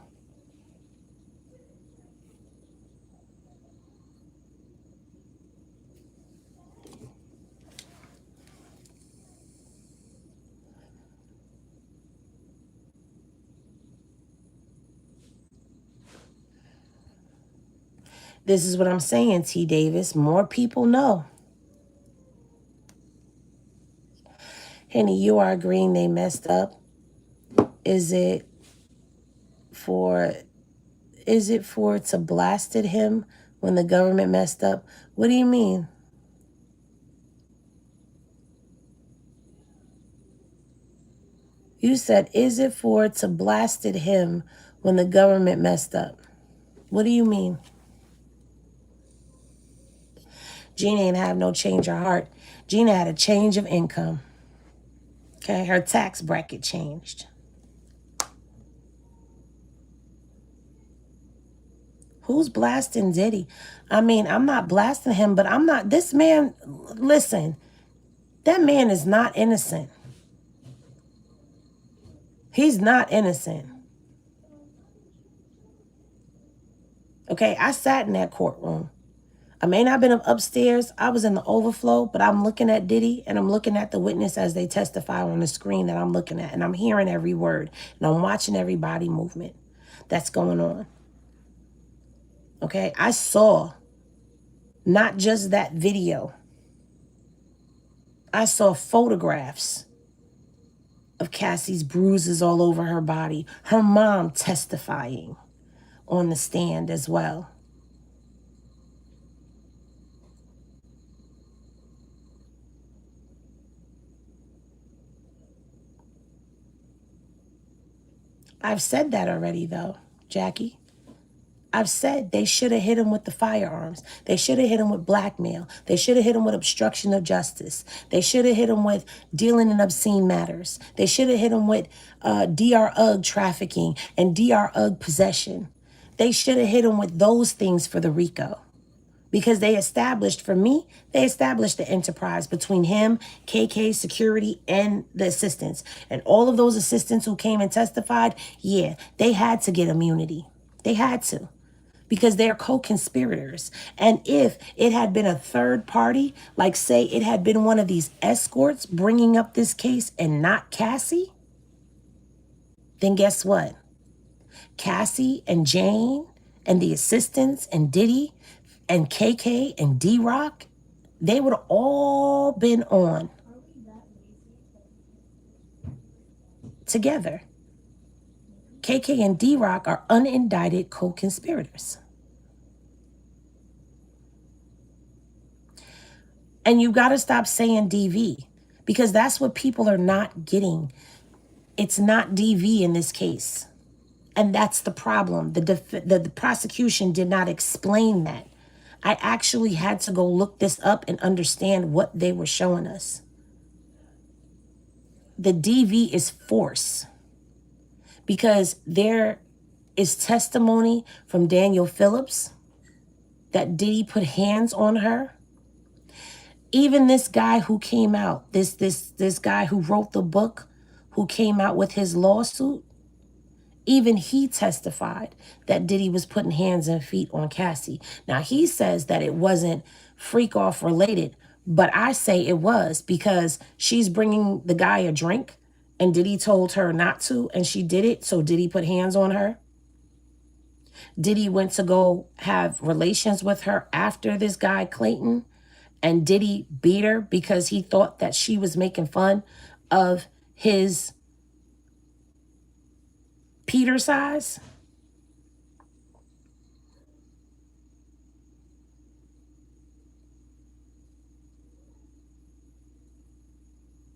This is what I'm saying, T. Davis. More people know. Henny, you are agreeing they messed up. Is it for to blasted him when the government messed up? What do you mean? You said, is it for to blasted him when the government messed up? What do you mean? Gina ain't have no change of heart. Gina had a change of income. Okay, her tax bracket changed. Who's blasting Diddy? I mean, I'm not blasting him, but I'm not, this man, listen, that man is not innocent. He's not innocent. Okay, I sat in that courtroom. I may not have been upstairs. I was in the overflow, but I'm looking at Diddy and I'm looking at the witness as they testify on the screen that I'm looking at. And I'm hearing every word and I'm watching every body movement that's going on. Okay, I saw not just that video. I saw photographs of Cassie's bruises all over her body. Her mom testifying on the stand as well. I've said that already though, Jackie. I've said they should have hit him with the firearms. They should have hit him with blackmail. They should have hit him with obstruction of justice. They should have hit him with dealing in obscene matters. They should have hit him with DR-UG trafficking and DR-UG possession. They should have hit him with those things for the RICO. Because they established, for me, they established the enterprise between him, KK, security, and the assistants. And all of those assistants who came and testified, yeah, they had to get immunity. They had to. Because they're co-conspirators. And if it had been a third party, like say it had been one of these escorts bringing up this case and not Cassie, then guess what? Cassie and Jane and the assistants and Diddy and KK and D-Rock, they would have all been on together. KK and D-Rock are unindicted co-conspirators. And you got to stop saying DV because that's what people are not getting. It's not DV in this case. And that's the problem. The prosecution did not explain that. I actually had to go look this up and understand what they were showing us. The DV is force because there is testimony from Daniel Phillips that Diddy put hands on her. Even this guy who came out, this guy who wrote the book, who came out with his lawsuit, even he testified that Diddy was putting hands and feet on Cassie. Now, he says that it wasn't freak-off related, but I say it was because she's bringing the guy a drink and Diddy told her not to, and she did it, so Diddy put hands on her. Diddy went to go have relations with her after this guy, Clayton, and Diddy beat her because he thought that she was making fun of his Peter size.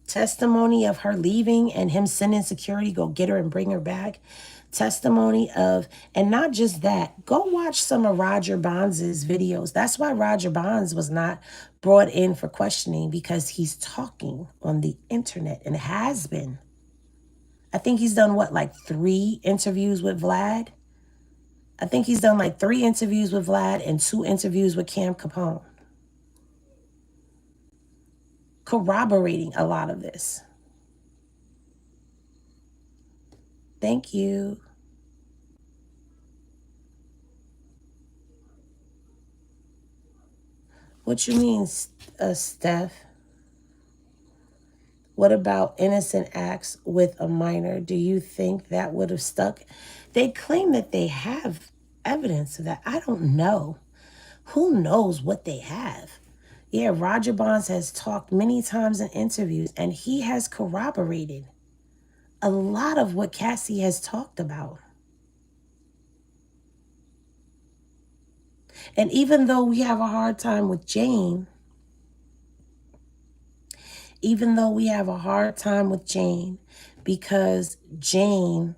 Testimony of her leaving and him sending security, go get her and bring her back. Testimony of, and not just that, go watch some of Roger Bonds' videos. That's why Roger Bonds was not brought in for questioning, because he's talking on the internet and has been. I think he's done what, like 3 interviews with Vlad? I think he's done like 3 interviews with Vlad and 2 interviews with Cam Capone, corroborating a lot of this. Thank you. What you mean, Steph? What about innocent acts with a minor? Do you think that would have stuck? They claim that they have evidence of that. I don't know. Who knows what they have? Yeah, Roger Bonds has talked many times in interviews, and he has corroborated a lot of what Cassie has talked about. And even though we have a hard time with Jane, because Jane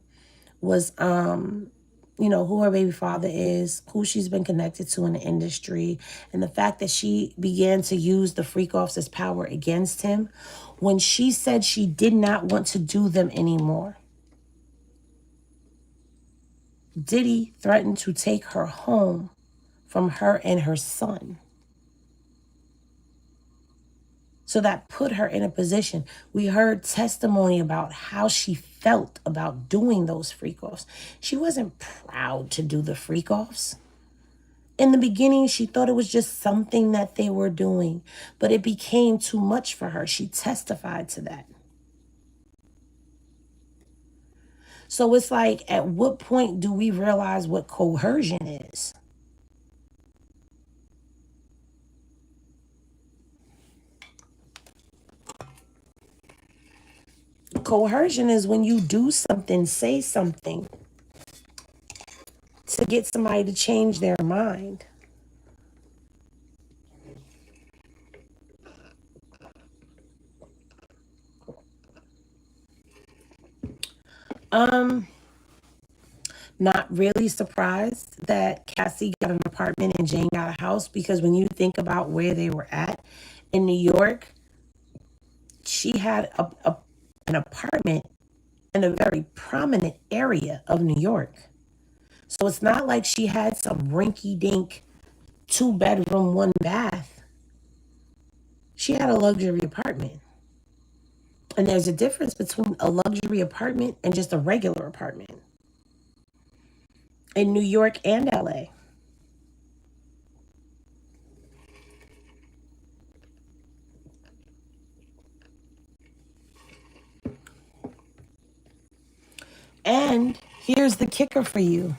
was, you know, who her baby father is, who she's been connected to in the industry, and the fact that she began to use the freak-offs as power against him when she said she did not want to do them anymore. Diddy threatened to take her home from her and her son. So that put her in a position. We heard testimony about how she felt about doing those freak-offs. She wasn't proud to do the freak-offs. In the beginning, she thought it was just something that they were doing, but it became too much for her. She testified to that. So it's like, at what point do we realize what coercion is? Coercion is when you do something, say something to get somebody to change their mind. Not really surprised that Cassie got an apartment and Jane got a house, because when you think about where they were at in New York, she had an apartment in a very prominent area of New York. So it's not like she had some rinky dink 2-bedroom, 1-bath. She had a luxury apartment. And there's a difference between a luxury apartment and just a regular apartment in New York and LA. And here's the kicker for you.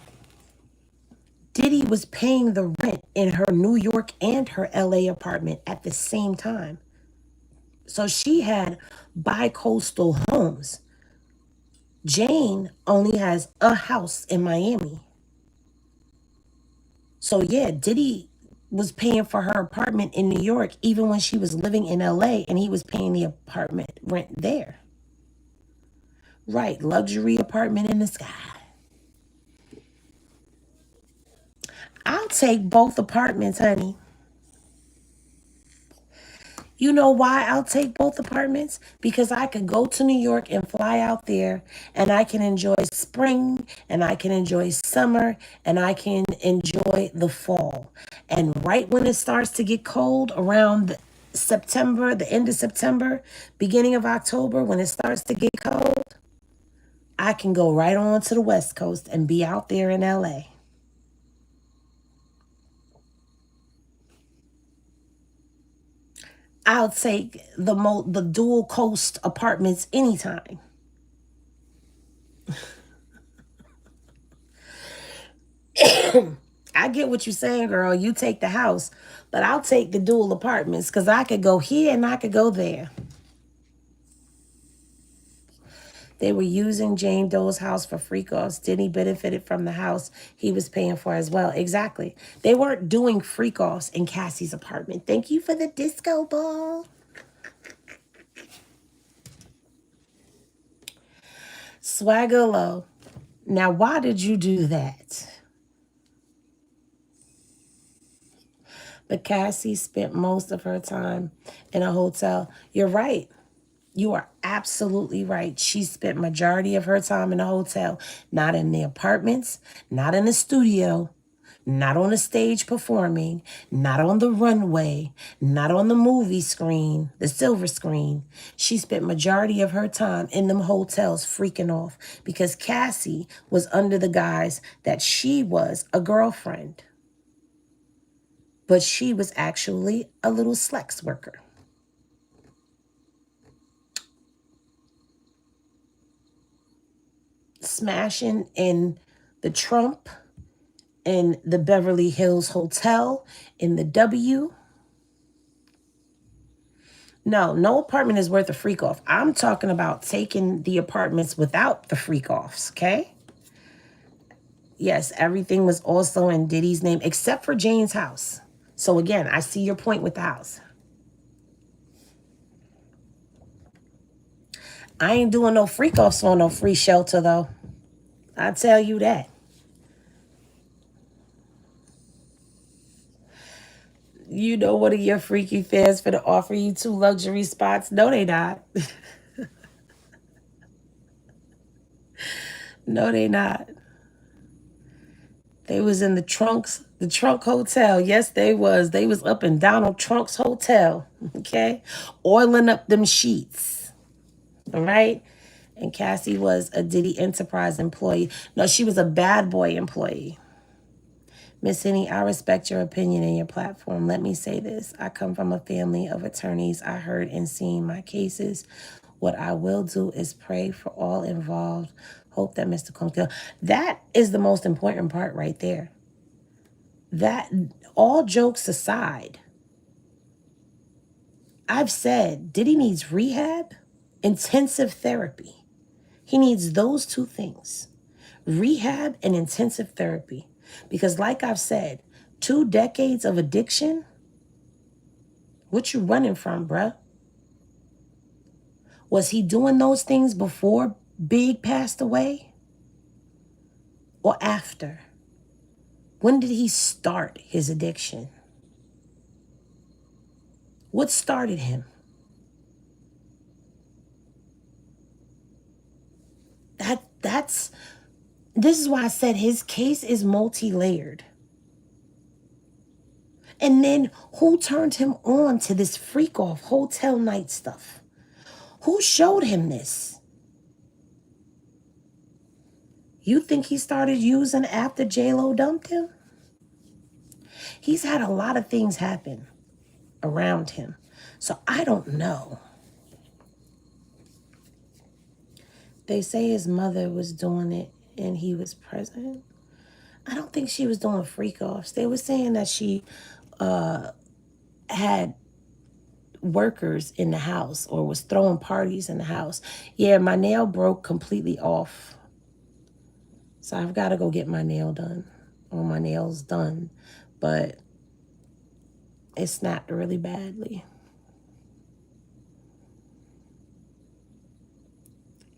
Diddy was paying the rent in her New York and her LA apartment at the same time. So she had bi-coastal homes. Jane only has a house in Miami. So yeah, Diddy was paying for her apartment in New York even when she was living in LA, and he was paying the apartment rent there. Right, luxury apartment in the sky. I'll take both apartments, honey. You know why I'll take both apartments? Because I could go to New York and fly out there, and I can enjoy spring, and I can enjoy summer, and I can enjoy the fall. And right when it starts to get cold, around September, the end of September, beginning of October, when it starts to get cold, I can go right on to the West Coast and be out there in LA. I'll take the dual coast apartments anytime. I get what you're saying, girl. You take the house, but I'll take the dual apartments, because I could go here and I could go there. They were using Jane Doe's house for freak offs. Diddy benefited from the house he was paying for as well. Exactly. They weren't doing freak offs in Cassie's apartment. Thank you for the disco ball. Swagger low. Now, why did you do that? But Cassie spent most of her time in a hotel. You're right. You are absolutely right. She spent majority of her time in a hotel, not in the apartments, not in the studio, not on the stage performing, not on the runway, not on the movie screen, the silver screen. She spent majority of her time in them hotels freaking off, because Cassie was under the guise that she was a girlfriend. But she was actually a little Slex worker. Smashing in the Trump, in the Beverly Hills Hotel, in the W. No apartment is worth a freak off. I'm talking about taking the apartments without the freak offs, okay? Yes, everything was also in Diddy's name except for Jane's house. So again, I see your point with the house. I ain't doing no freak offs on no free shelter though. I tell you that. You know one of your freaky fans finna offer you 2 luxury spots? No, they not. No, they not. They was in the Trunk Hotel. Yes, they was. They was up in Donald Trunk's hotel, okay? Oiling up them sheets, all right? And Cassie was a Diddy Enterprise employee. No, she was a bad boy employee. Miss Henny, I respect your opinion and your platform. Let me say this. I come from a family of attorneys. I heard and seen my cases. What I will do is pray for all involved. Hope that Mr. Combs goes. That is the most important part right there. That, all jokes aside, I've said Diddy needs rehab, intensive therapy. He needs those two things, rehab and intensive therapy. Because like I've said, 2 decades of addiction, what you running from, bruh? Was he doing those things before Big passed away or after? When did he start his addiction? What started him? This is why I said his case is multi-layered. And then who turned him on to this freak off hotel night stuff? Who showed him this? You think he started using after J-Lo dumped him? He's had a lot of things happen around him. So I don't know. They say his mother was doing it and he was present. I don't think she was doing freak offs. They were saying that she had workers in the house or was throwing parties in the house. Yeah, my nail broke completely off. So I've got to go get my nail done or my nails done. But it snapped really badly.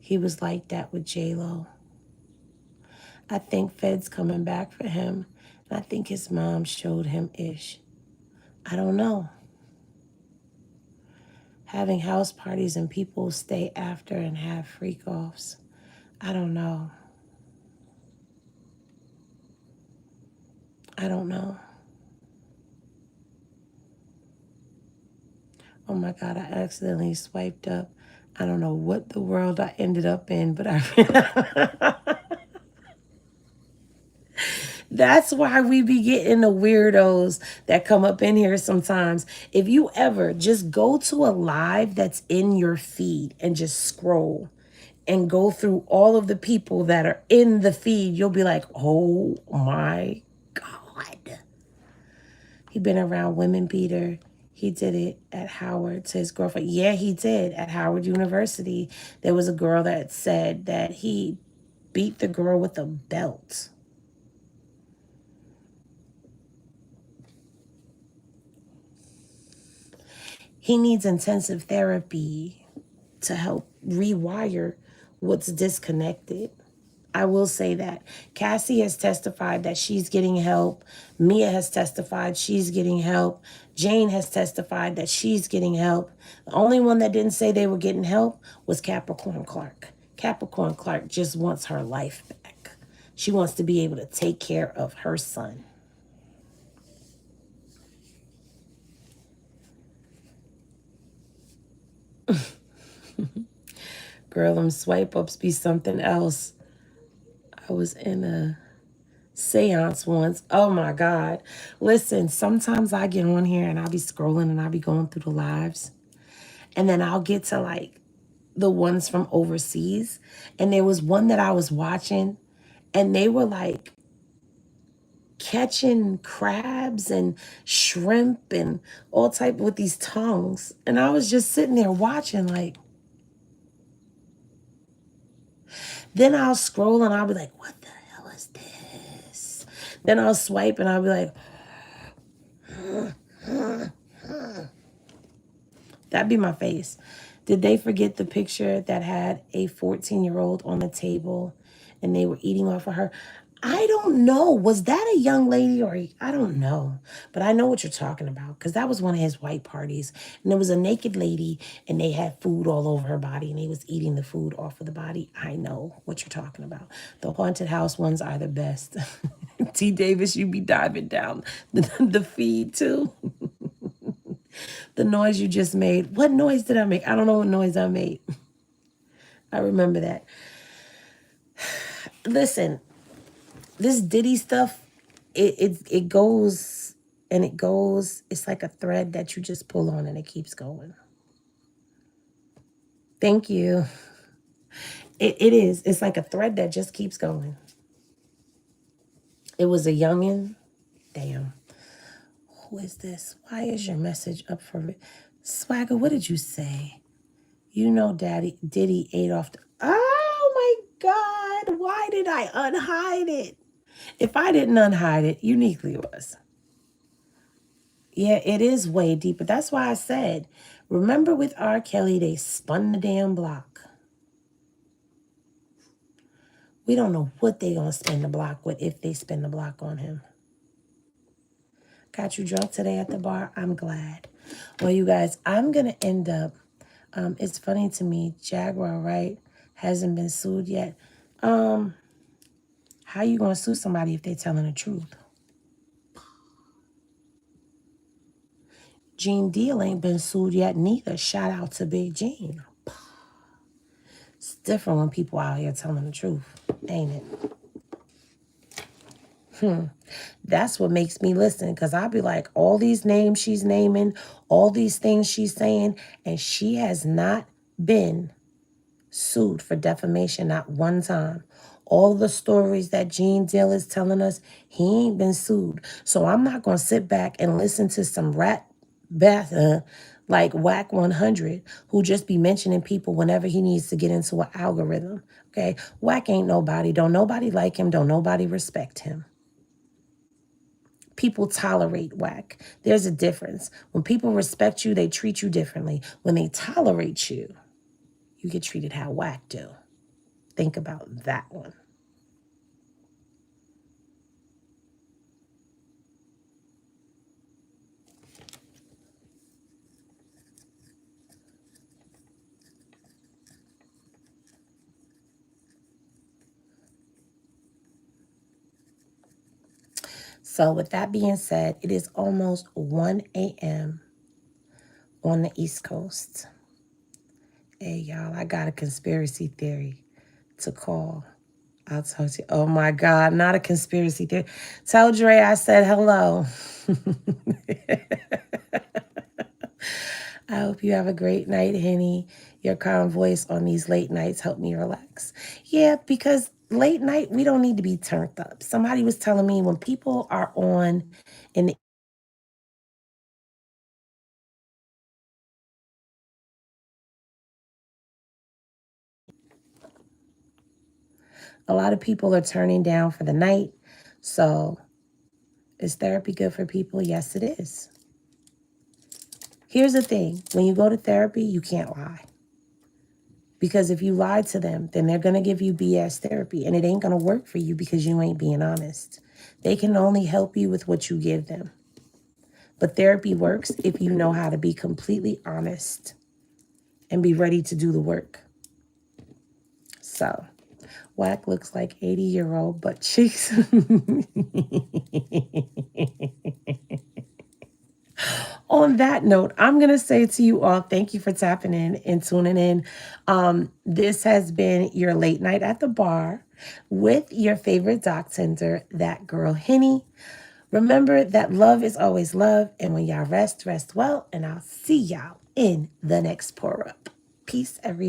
He was like that with J-Lo. I think Fed's coming back for him. And I think his mom showed him ish. I don't know. Having house parties and people stay after and have freak offs. I don't know. I don't know. Oh my God, I accidentally swiped up. I don't know what the world I ended up in, but that's why we be getting the weirdos that come up in here sometimes. If you ever just go to a live that's in your feed and just scroll and go through all of the people that are in the feed, you'll be like, oh my God. He been around women beater. He did it at Howard to his girlfriend. Yeah, he did at Howard University. There was a girl that said that he beat the girl with a belt. He needs intensive therapy to help rewire what's disconnected. I will say that. Cassie has testified that she's getting help. Mia has testified she's getting help. Jane has testified that she's getting help. The only one that didn't say they were getting help was Capricorn Clark. Capricorn Clark just wants her life back. She wants to be able to take care of her son. Girl, them swipe ups be something else. I was in a seance once. Oh my God. Listen, sometimes I get on here and I'll be scrolling and I'll be going through the lives. And then I'll get to like the ones from overseas. And there was one that I was watching and they were like catching crabs and shrimp and all type with these tongues. And I was just sitting there watching like, then I'll scroll and I'll be like, what the hell is this? Then I'll swipe and I'll be like, that'd be my face. Did they forget the picture that had a 14-year-old on the table and they were eating off of her? I don't know. Was that a young lady or I don't know. But I know what you're talking about because that was one of his white parties. And there was a naked lady and they had food all over her body and he was eating the food off of the body. I know what you're talking about. The haunted house ones are the best. T. Davis, you be diving down the feed too. The noise you just made. What noise did I make? I don't know what noise I made. I remember that. Listen, this Diddy stuff, it goes and it goes. It's like a thread that you just pull on and it keeps going. Thank you. It is. It's like a thread that just keeps going. It was a youngin'. Damn. Who is this? Why is your message up for Swagger? What did you say? You know, Diddy ate off the. Oh my God. Why did I unhide it? If I didn't unhide it, uniquely it was. Yeah, it is way deeper. That's why I said, remember with R. Kelly, they spun the damn block. We don't know what they gonna spin the block with if they spin the block on him. Got you drunk today at the bar? I'm glad. Well, you guys, I'm gonna end up, it's funny to me, Jaguar, right, hasn't been sued yet. How you gonna sue somebody if they telling the truth? Gene Deal ain't been sued yet neither. Shout out to Big Gene. It's different when people out here telling the truth, ain't it? That's what makes me listen, because I'll be like, all these names she's naming, all these things she's saying, and she has not been sued for defamation, not one time. All the stories that Gene Deal is telling us, he ain't been sued. So I'm not going to sit back and listen to some like Whack 100 who just be mentioning people whenever he needs to get into an algorithm. Okay, Whack ain't nobody. Don't nobody like him. Don't nobody respect him. People tolerate Whack. There's a difference. When people respect you, they treat you differently. When they tolerate you, you get treated how Whack do. Think about that one. So with that being said, it is almost 1 a.m. on the East Coast. Hey, y'all, I got a conspiracy theory to call. I'll tell you. Oh, my God, not a conspiracy theory. Tell Dre I said hello. I hope you have a great night, Henny. Your calm voice on these late nights help me relax. Yeah, because late night, we don't need to be turned up. Somebody was telling me when people are on in the a lot of people are turning down for the night. So is therapy good for people? Yes, it is. Here's the thing. When you go to therapy, you can't lie. Because if you lie to them, then they're going to give you BS therapy. And it ain't going to work for you because you ain't being honest. They can only help you with what you give them. But therapy works if you know how to be completely honest and be ready to do the work. So, Whack looks like 80-year-old butt cheeks. On that note, I'm going to say to you all, thank you for tapping in and tuning in. This has been your late night at the bar with your favorite doc tender, That Girl Henny. Remember that love is always love. And when y'all rest, rest well. And I'll see y'all in the next pour up. Peace, everyone.